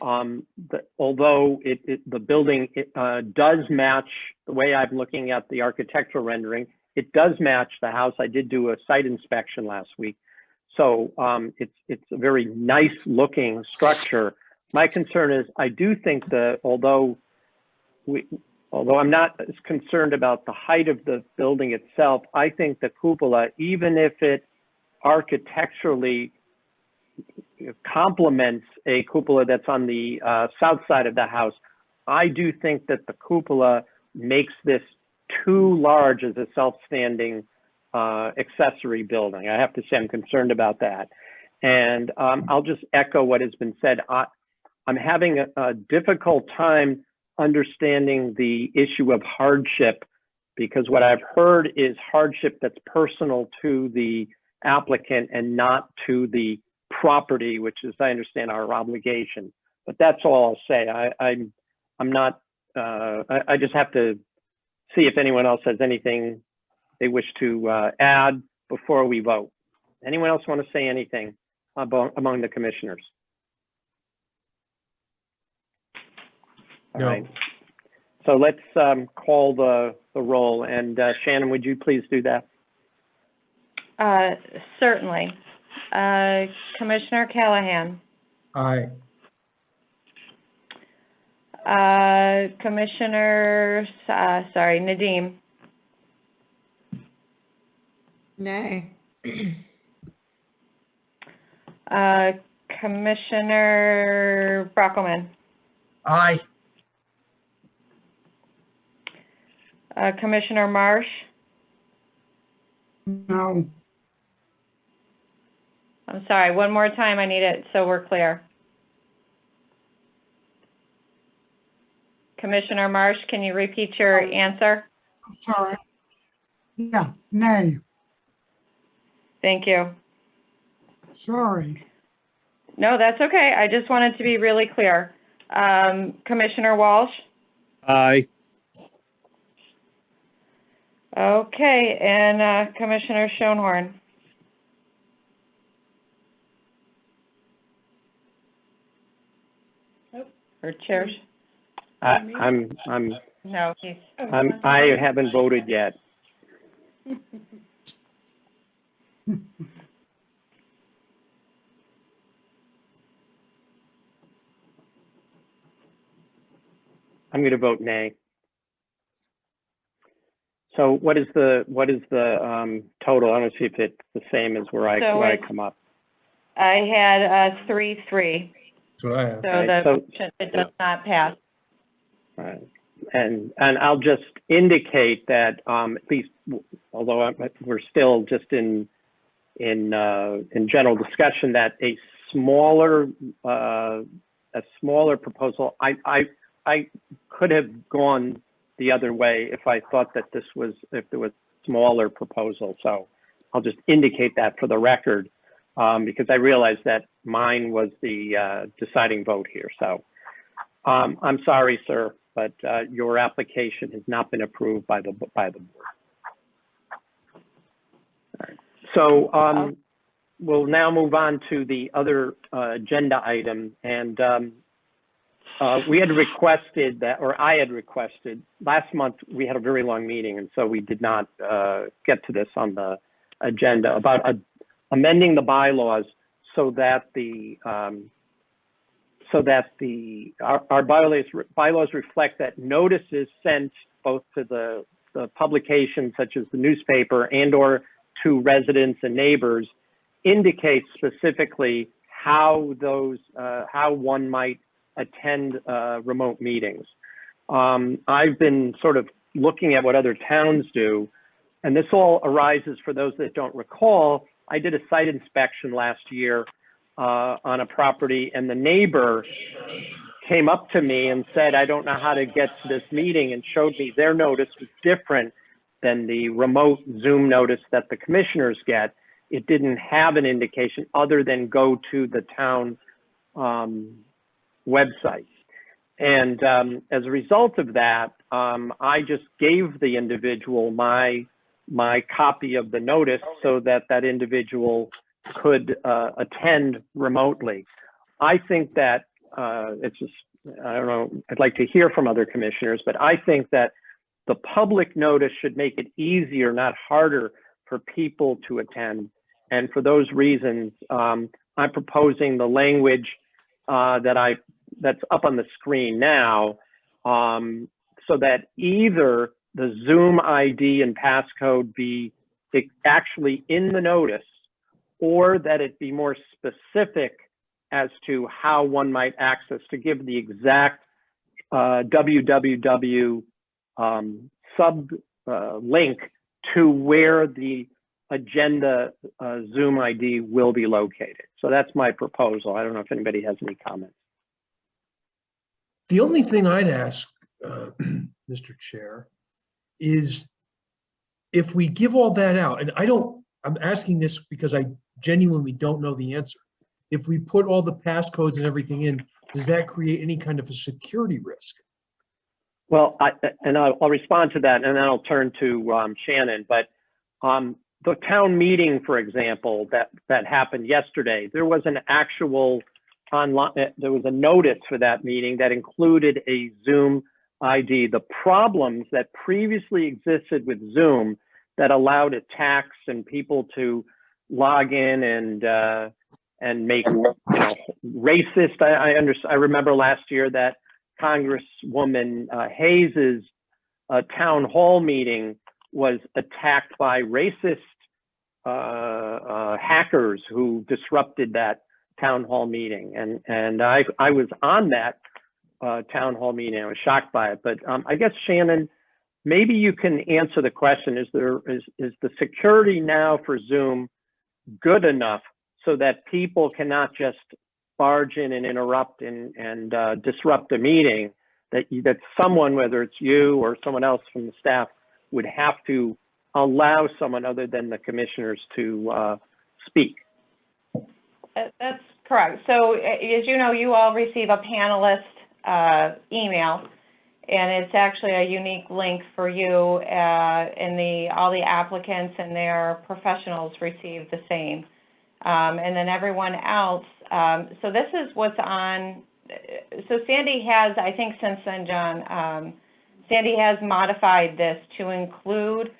that although the building does match the way I'm looking at the architectural rendering, it does match the house. I did do a site inspection last week. So it's a very nice looking structure. My concern is I do think that although I'm not as concerned about the height of the building itself, I think the cupola, even if it architecturally complements a cupola that's on the south side of the house, I do think that the cupola makes this too large as a self-standing accessory building. I have to say I'm concerned about that. And I'll just echo what has been said. I'm having a difficult time understanding the issue of hardship, because what I've heard is hardship that's personal to the applicant and not to the property, which is, I understand, our obligation. But that's all I'll say. I'm not, I just have to see if anyone else has anything they wish to add before we vote. Anyone else want to say anything among the commissioners? All No. right. So let's call the roll. And Shannon, would you please do that? Certainly. Commissioner Callahan. Aye. Commissioner, Nadeem. Nay. Commissioner Brockelman. Aye. Commissioner Marsh? No, I'm sorry, one more time, I need it so we're clear. Commissioner Marsh, can you repeat your answer? I'm sorry. Yeah, nay, Thank you. sorry. No, that's okay. I just wanted to be really clear. Commissioner Walsh? Aye. Okay, and Commissioner Schoenhorn? Or Chair? I'm, No, he's. I haven't voted yet. I'm going to vote nay. So what is the total? I don't see if it's the same as where I come up. I had 3-3, That's what I have. so Right, the so- motion, it does not pass. Right. And I'll just indicate that at least, although we're still just in general discussion, that a smaller proposal, I could have gone the other way if I thought that if there was a smaller proposal. So I'll just indicate that for the record, because I realized that mine was the deciding vote here. So I'm sorry, sir, but your application has not been approved by the board. All right. So we'll now move on to the other agenda item, and we had requested that, or I had requested, last month we had a very long meeting, and so we did not get to this on the agenda, about amending the bylaws so that our bylaws reflect that notices sent both to the publications such as the newspaper and or to residents and neighbors indicate specifically how one might attend remote meetings. I've been sort of looking at what other towns do, and this all arises, for those that don't recall, I did a site inspection last year on a property, and the neighbor came up to me and said, I don't know how to get to this meeting, and showed me their notice was different than the remote Zoom notice that the commissioners get. It didn't have an indication other than go to the town website. And as a result of that, I just gave the individual my copy of the notice so that that individual could attend remotely. I think that it's just, I don't know, I'd like to hear from other commissioners, but I think that the public notice should make it easier, not harder, for people to attend. And for those reasons, I'm proposing the language that's up on the screen now, so that either the Zoom ID and passcode be actually in the notice, or that it be more specific as to how one might access, to give the exact www sub link to where the agenda Zoom ID will be located. So that's my proposal. I don't know if anybody has any comments. The only thing I'd ask, Mr. Chair, is if we give all that out, and I'm asking this because I genuinely don't know the answer. If we put all the passcodes and everything in, does that create any kind of a security risk? Well, I'll respond to that, and then I'll turn to Shannon. But the town meeting, for example, that happened yesterday, there was an actual online, there was a notice for that meeting that included a Zoom ID. The problems that previously existed with Zoom that allowed attacks and people to log in and make, racist. I remember last year that Congresswoman Hayes's town hall meeting was attacked by racist hackers who disrupted that town hall meeting, and I was on that town hall meeting. I was shocked by it, but I guess Shannon, maybe you can answer the question, is the security now for Zoom good enough so that people cannot just barge in and interrupt and disrupt the meeting, that someone, whether it's you or someone else from the staff, would have to allow someone other than the commissioners to speak? That's correct. So as you know, you all receive a panelist email, and it's actually a unique link for you, and all the applicants and their professionals receive the same. And then everyone else, so this is what's on, so Sandy has, I think since then, John, Sandy has modified this to include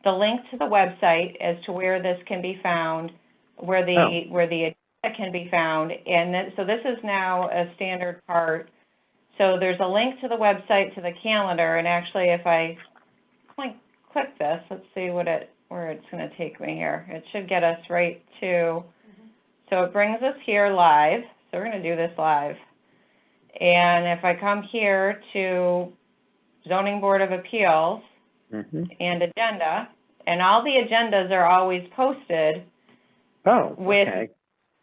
the link to the website as to where this can be found, where the agenda can be found, and then, so this is now a standard part. So there's a link to the website, to the calendar, and actually if I click this, let's see where it's going to take me here. It should get us right to, so it brings us here live, so we're going to do this live. And if I come here to Zoning Board of Appeals and agenda, and all the agendas are always posted with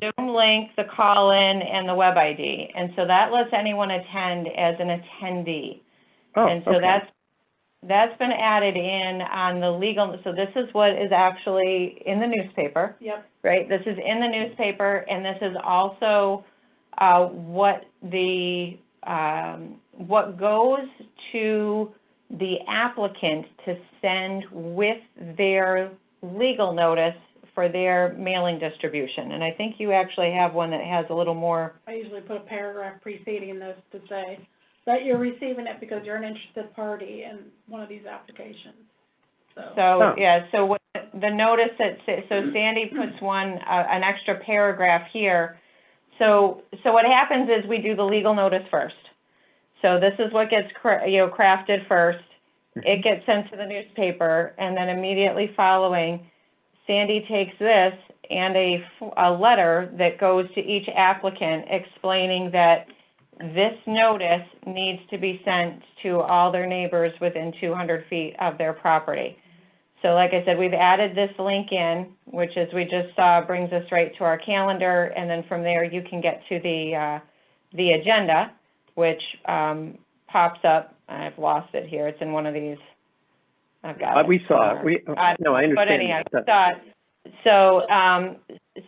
Zoom link, the call-in, and the web ID. And so that lets anyone attend as an attendee. And so that's been added in on the legal, so this is what is actually in the newspaper. Yep. Right? This is in the newspaper, and this is also what goes to the applicant to send with their legal notice for their mailing distribution. And I think you actually have one that has a little more. I usually put a paragraph preceding this to say that you're receiving it because you're an interested party in one of these applications. So what the notice that, so Sandy puts an extra paragraph here. So what happens is we do the legal notice first. So this is what gets crafted first. It gets sent to the newspaper, and then immediately following, Sandy takes this and a letter that goes to each applicant explaining that this notice needs to be sent to all their neighbors within 200 feet of their property. So like I said, we've added this link in, which as we just saw, brings us right to our calendar, and then from there you can get to the agenda, which pops up. I've lost it here. It's in one of these. I've got it. We saw it. No, I understand. But anyhow,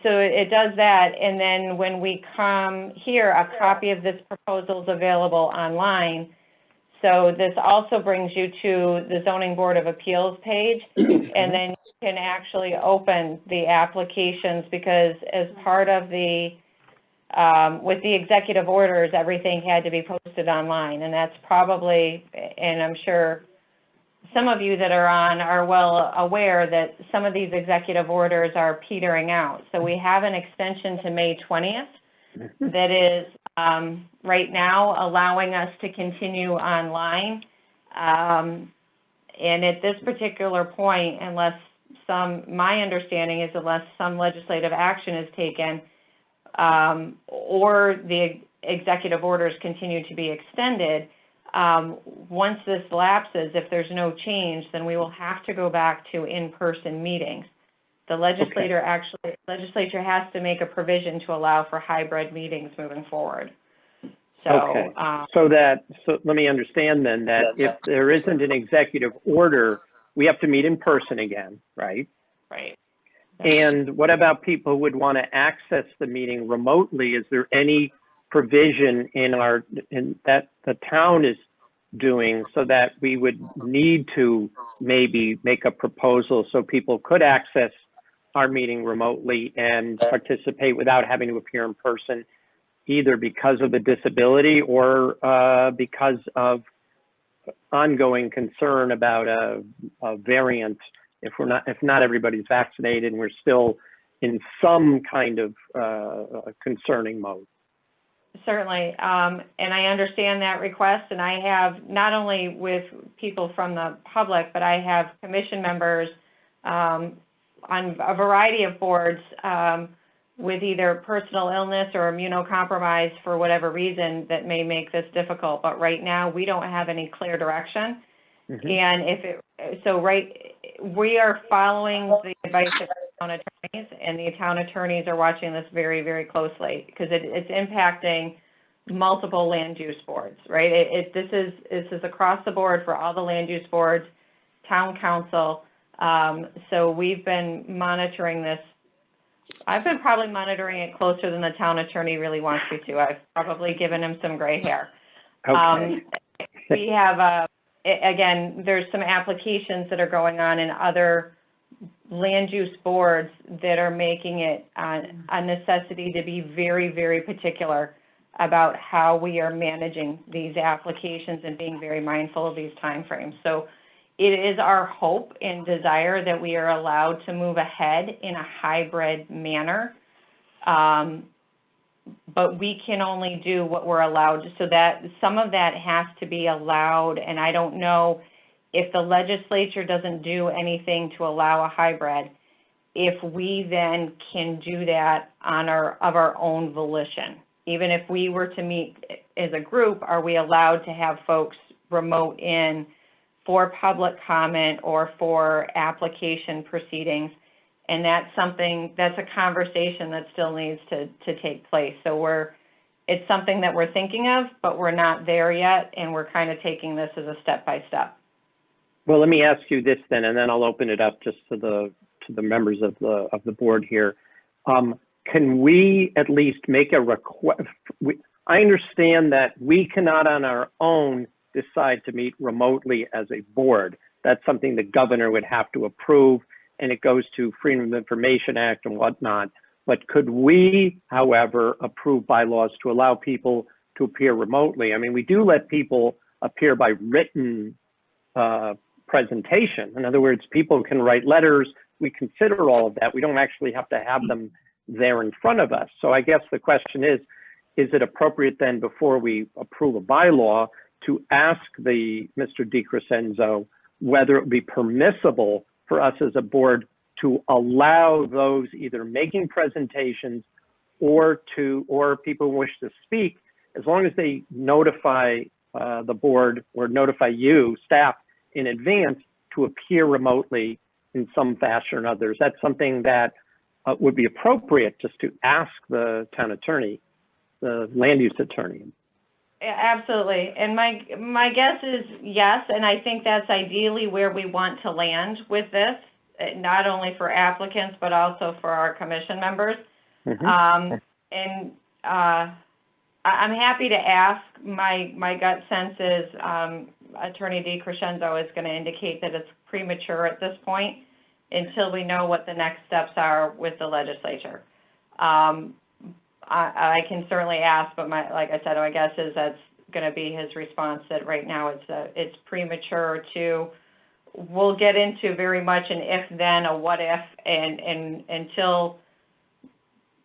so it does that, and then when we come here, a copy of this proposal is available online. So this also brings you to the Zoning Board of Appeals page, and then you can actually open the applications, because as part of the, with the executive orders, everything had to be posted online, and that's probably, and I'm sure some of you that are on are well aware that some of these executive orders are petering out. So we have an extension to May 20th that is right now allowing us to continue online. And at this particular point, my understanding is unless some legislative action is taken or the executive orders continue to be extended, once this lapses, if there's no change, then we will have to go back to in-person meetings. The legislature has to make a provision to allow for hybrid meetings moving forward. So, so let me understand then that if there isn't an executive order, we have to meet in person again, right? Right. And what about people who would want to access the meeting remotely? Is there any provision in that the town is doing so that we would need to maybe make a proposal so people could access our meeting remotely and participate without having to appear in person, either because of the disability or because of ongoing concern about a variant if not everybody's vaccinated and we're still in some kind of concerning mode? Certainly, and I understand that request, and I have not only with people from the public, but I have commission members on a variety of boards with either personal illness or immunocompromised for whatever reason that may make this difficult. But right now, we don't have any clear direction. And if it, so we are following the advice of town attorneys, and the town attorneys are watching this very, very closely, because it's impacting multiple land use boards, right? This is across the board for all the land use boards, town council. So we've been monitoring this. I've been probably monitoring it closer than the town attorney really wants me to. I've probably given him some gray hair. Okay. We have, again, there's some applications that are going on in other land use boards that are making it a necessity to be very, very particular about how we are managing these applications and being very mindful of these timeframes. So it is our hope and desire that we are allowed to move ahead in a hybrid manner. But we can only do what we're allowed, so that some of that has to be allowed. And I don't know if the legislature doesn't do anything to allow a hybrid, if we then can do that of our own volition. Even if we were to meet as a group, are we allowed to have folks remote in for public comment or for application proceedings? And that's a conversation that still needs to take place. So it's something that we're thinking of, but we're not there yet, and we're kind of taking this as a step by step. Well, let me ask you this then, and then I'll open it up just to the members of the board here. Can we at least make a request? I understand that we cannot on our own decide to meet remotely as a board. That's something the governor would have to approve, and it goes to Freedom of Information Act and whatnot. But could we, however, approve bylaws to allow people to appear remotely? I mean, we do let people appear by written presentation. In other words, people can write letters. We consider all of that. We don't actually have to have them there in front of us. So I guess the question is it appropriate then, before we approve a bylaw, to ask Mr. DiCrescenzo whether it would be permissible for us as a board to allow those either making presentations or people who wish to speak, as long as they notify the board or notify you, staff, in advance, to appear remotely in some fashion or another. Is that something that would be appropriate just to ask the town attorney, the land use attorney? Absolutely. And my guess is yes, and I think that's ideally where we want to land with this, not only for applicants, but also for our commission members. I'm happy to ask. My gut sense is Attorney DiCrescenzo is going to indicate that it's premature at this point until we know what the next steps are with the legislature. I can certainly ask, but like I said, my guess is that's going to be his response, that right now it's premature to. We'll get into very much an if then, a what if, and until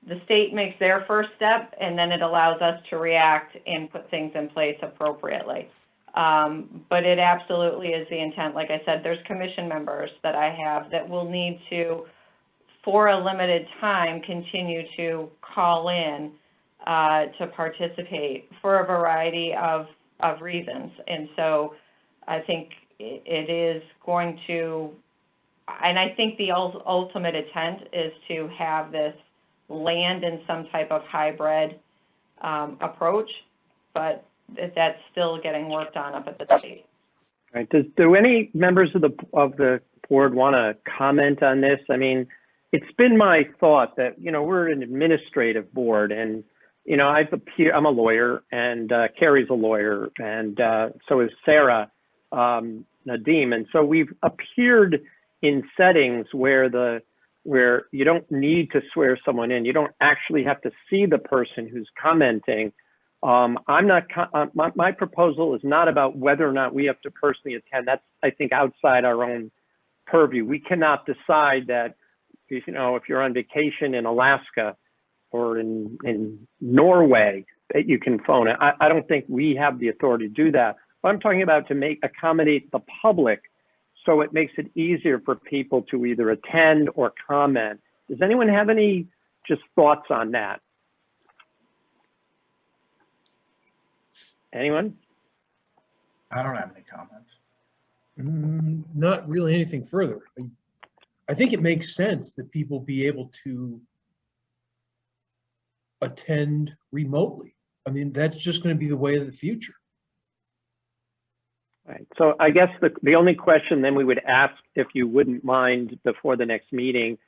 the state makes their first step, and then it allows us to react and put things in place appropriately. But it absolutely is the intent. Like I said, there's commission members that I have that will need to, for a limited time, continue to call in to participate for a variety of reasons. And so I think it is going to, and I think the ultimate intent is to have this land in some type of hybrid approach, but that's still getting worked on up at the state. All right. Do any members of the board want to comment on this? I mean, it's been my thought that, we're an administrative board, and, I'm a lawyer, and Carrie's a lawyer, and so is Sarah Nadeem. And so we've appeared in settings where you don't need to swear someone in. You don't actually have to see the person who's commenting. My proposal is not about whether or not we have to personally attend. That's, I think, outside our own purview. We cannot decide that, if you're on vacation in Alaska or in Norway, that you can phone it. I don't think we have the authority to do that. But I'm talking about to accommodate the public, so it makes it easier for people to either attend or comment. Does anyone have any just thoughts on that? Anyone? I don't have any comments. Not really anything further. I think it makes sense that people be able to attend remotely. I mean, that's just going to be the way of the future. Right. So I guess the only question then we would ask, if you wouldn't mind, before the next meeting,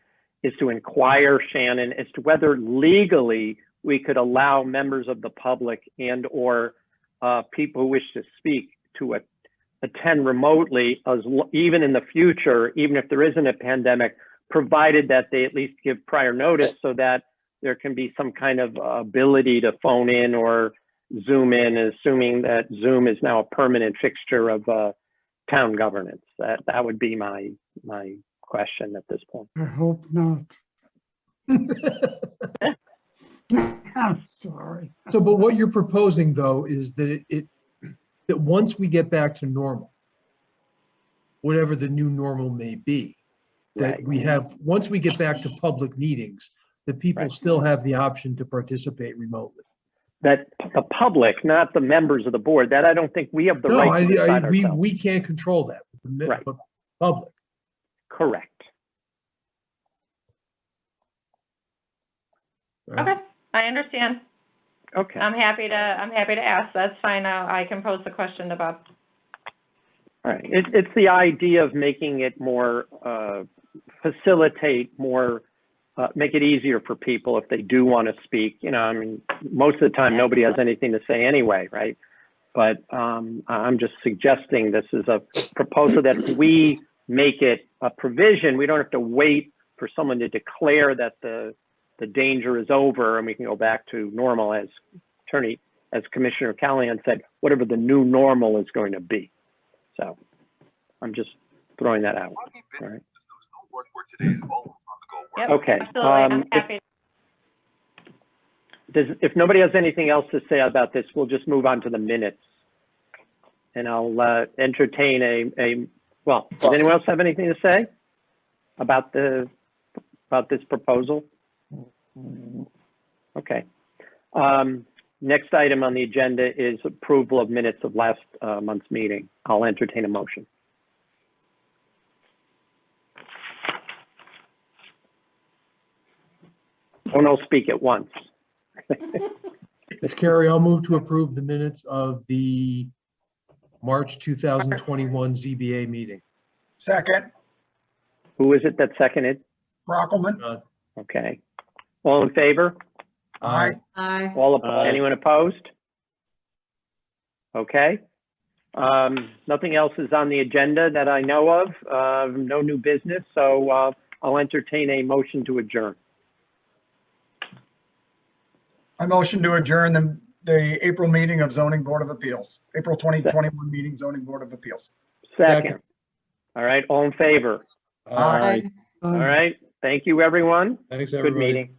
is to inquire, Shannon, as to whether legally we could allow members of the public and or people who wish to speak to attend remotely, even in the future, even if there isn't a pandemic, provided that they at least give prior notice so that there can be some kind of ability to phone in or Zoom in, assuming that Zoom is now a permanent fixture of town governance. That would be my question at this point. I hope not. I'm sorry. So, but what you're proposing though is that that once we get back to normal, whatever the new normal may be, that Right. we have, once we get back to public meetings, that people Right. still have the option to participate remotely. That the public, not the members of the board, that I don't think we have the No, right to decide ourselves. we can't control that, Right. but public. Correct. Okay, I understand. Okay. I'm happy to ask. That's fine. I can pose the question to Bob. All right. It's the idea of making it more, facilitate more, make it easier for people if they do want to speak. You know, I mean, most of the time, nobody has anything to say anyway, right? But I'm just suggesting this is a proposal that we make it a provision. We don't have to wait for someone to declare that the danger is over and we can go back to normal, as Commissioner Callahan said, whatever the new normal is going to be. So I'm just throwing that out. All right. Yep, Okay. absolutely. I'm happy. If nobody has anything else to say about this, we'll just move on to the minutes. And I'll entertain well, does anyone else have anything to say about this proposal? Okay. Next item on the agenda is approval of minutes of last month's meeting. I'll entertain a motion. Don't all speak at once. Ms. Carey, I'll move to approve the minutes of the March 2021 ZBA meeting. Second, Who is it that seconded? Brockelman. Okay. All in favor? Aye. Aye. Anyone opposed? Okay. Nothing else is on the agenda that I know of. No new business, so I'll entertain a motion to adjourn. I motion to adjourn the April meeting of Zoning Board of Appeals, April 2021 meeting Zoning Board of Appeals. Second. All right, all in favor? Aye. All right, thank you, everyone. Thanks, Good everybody. meeting.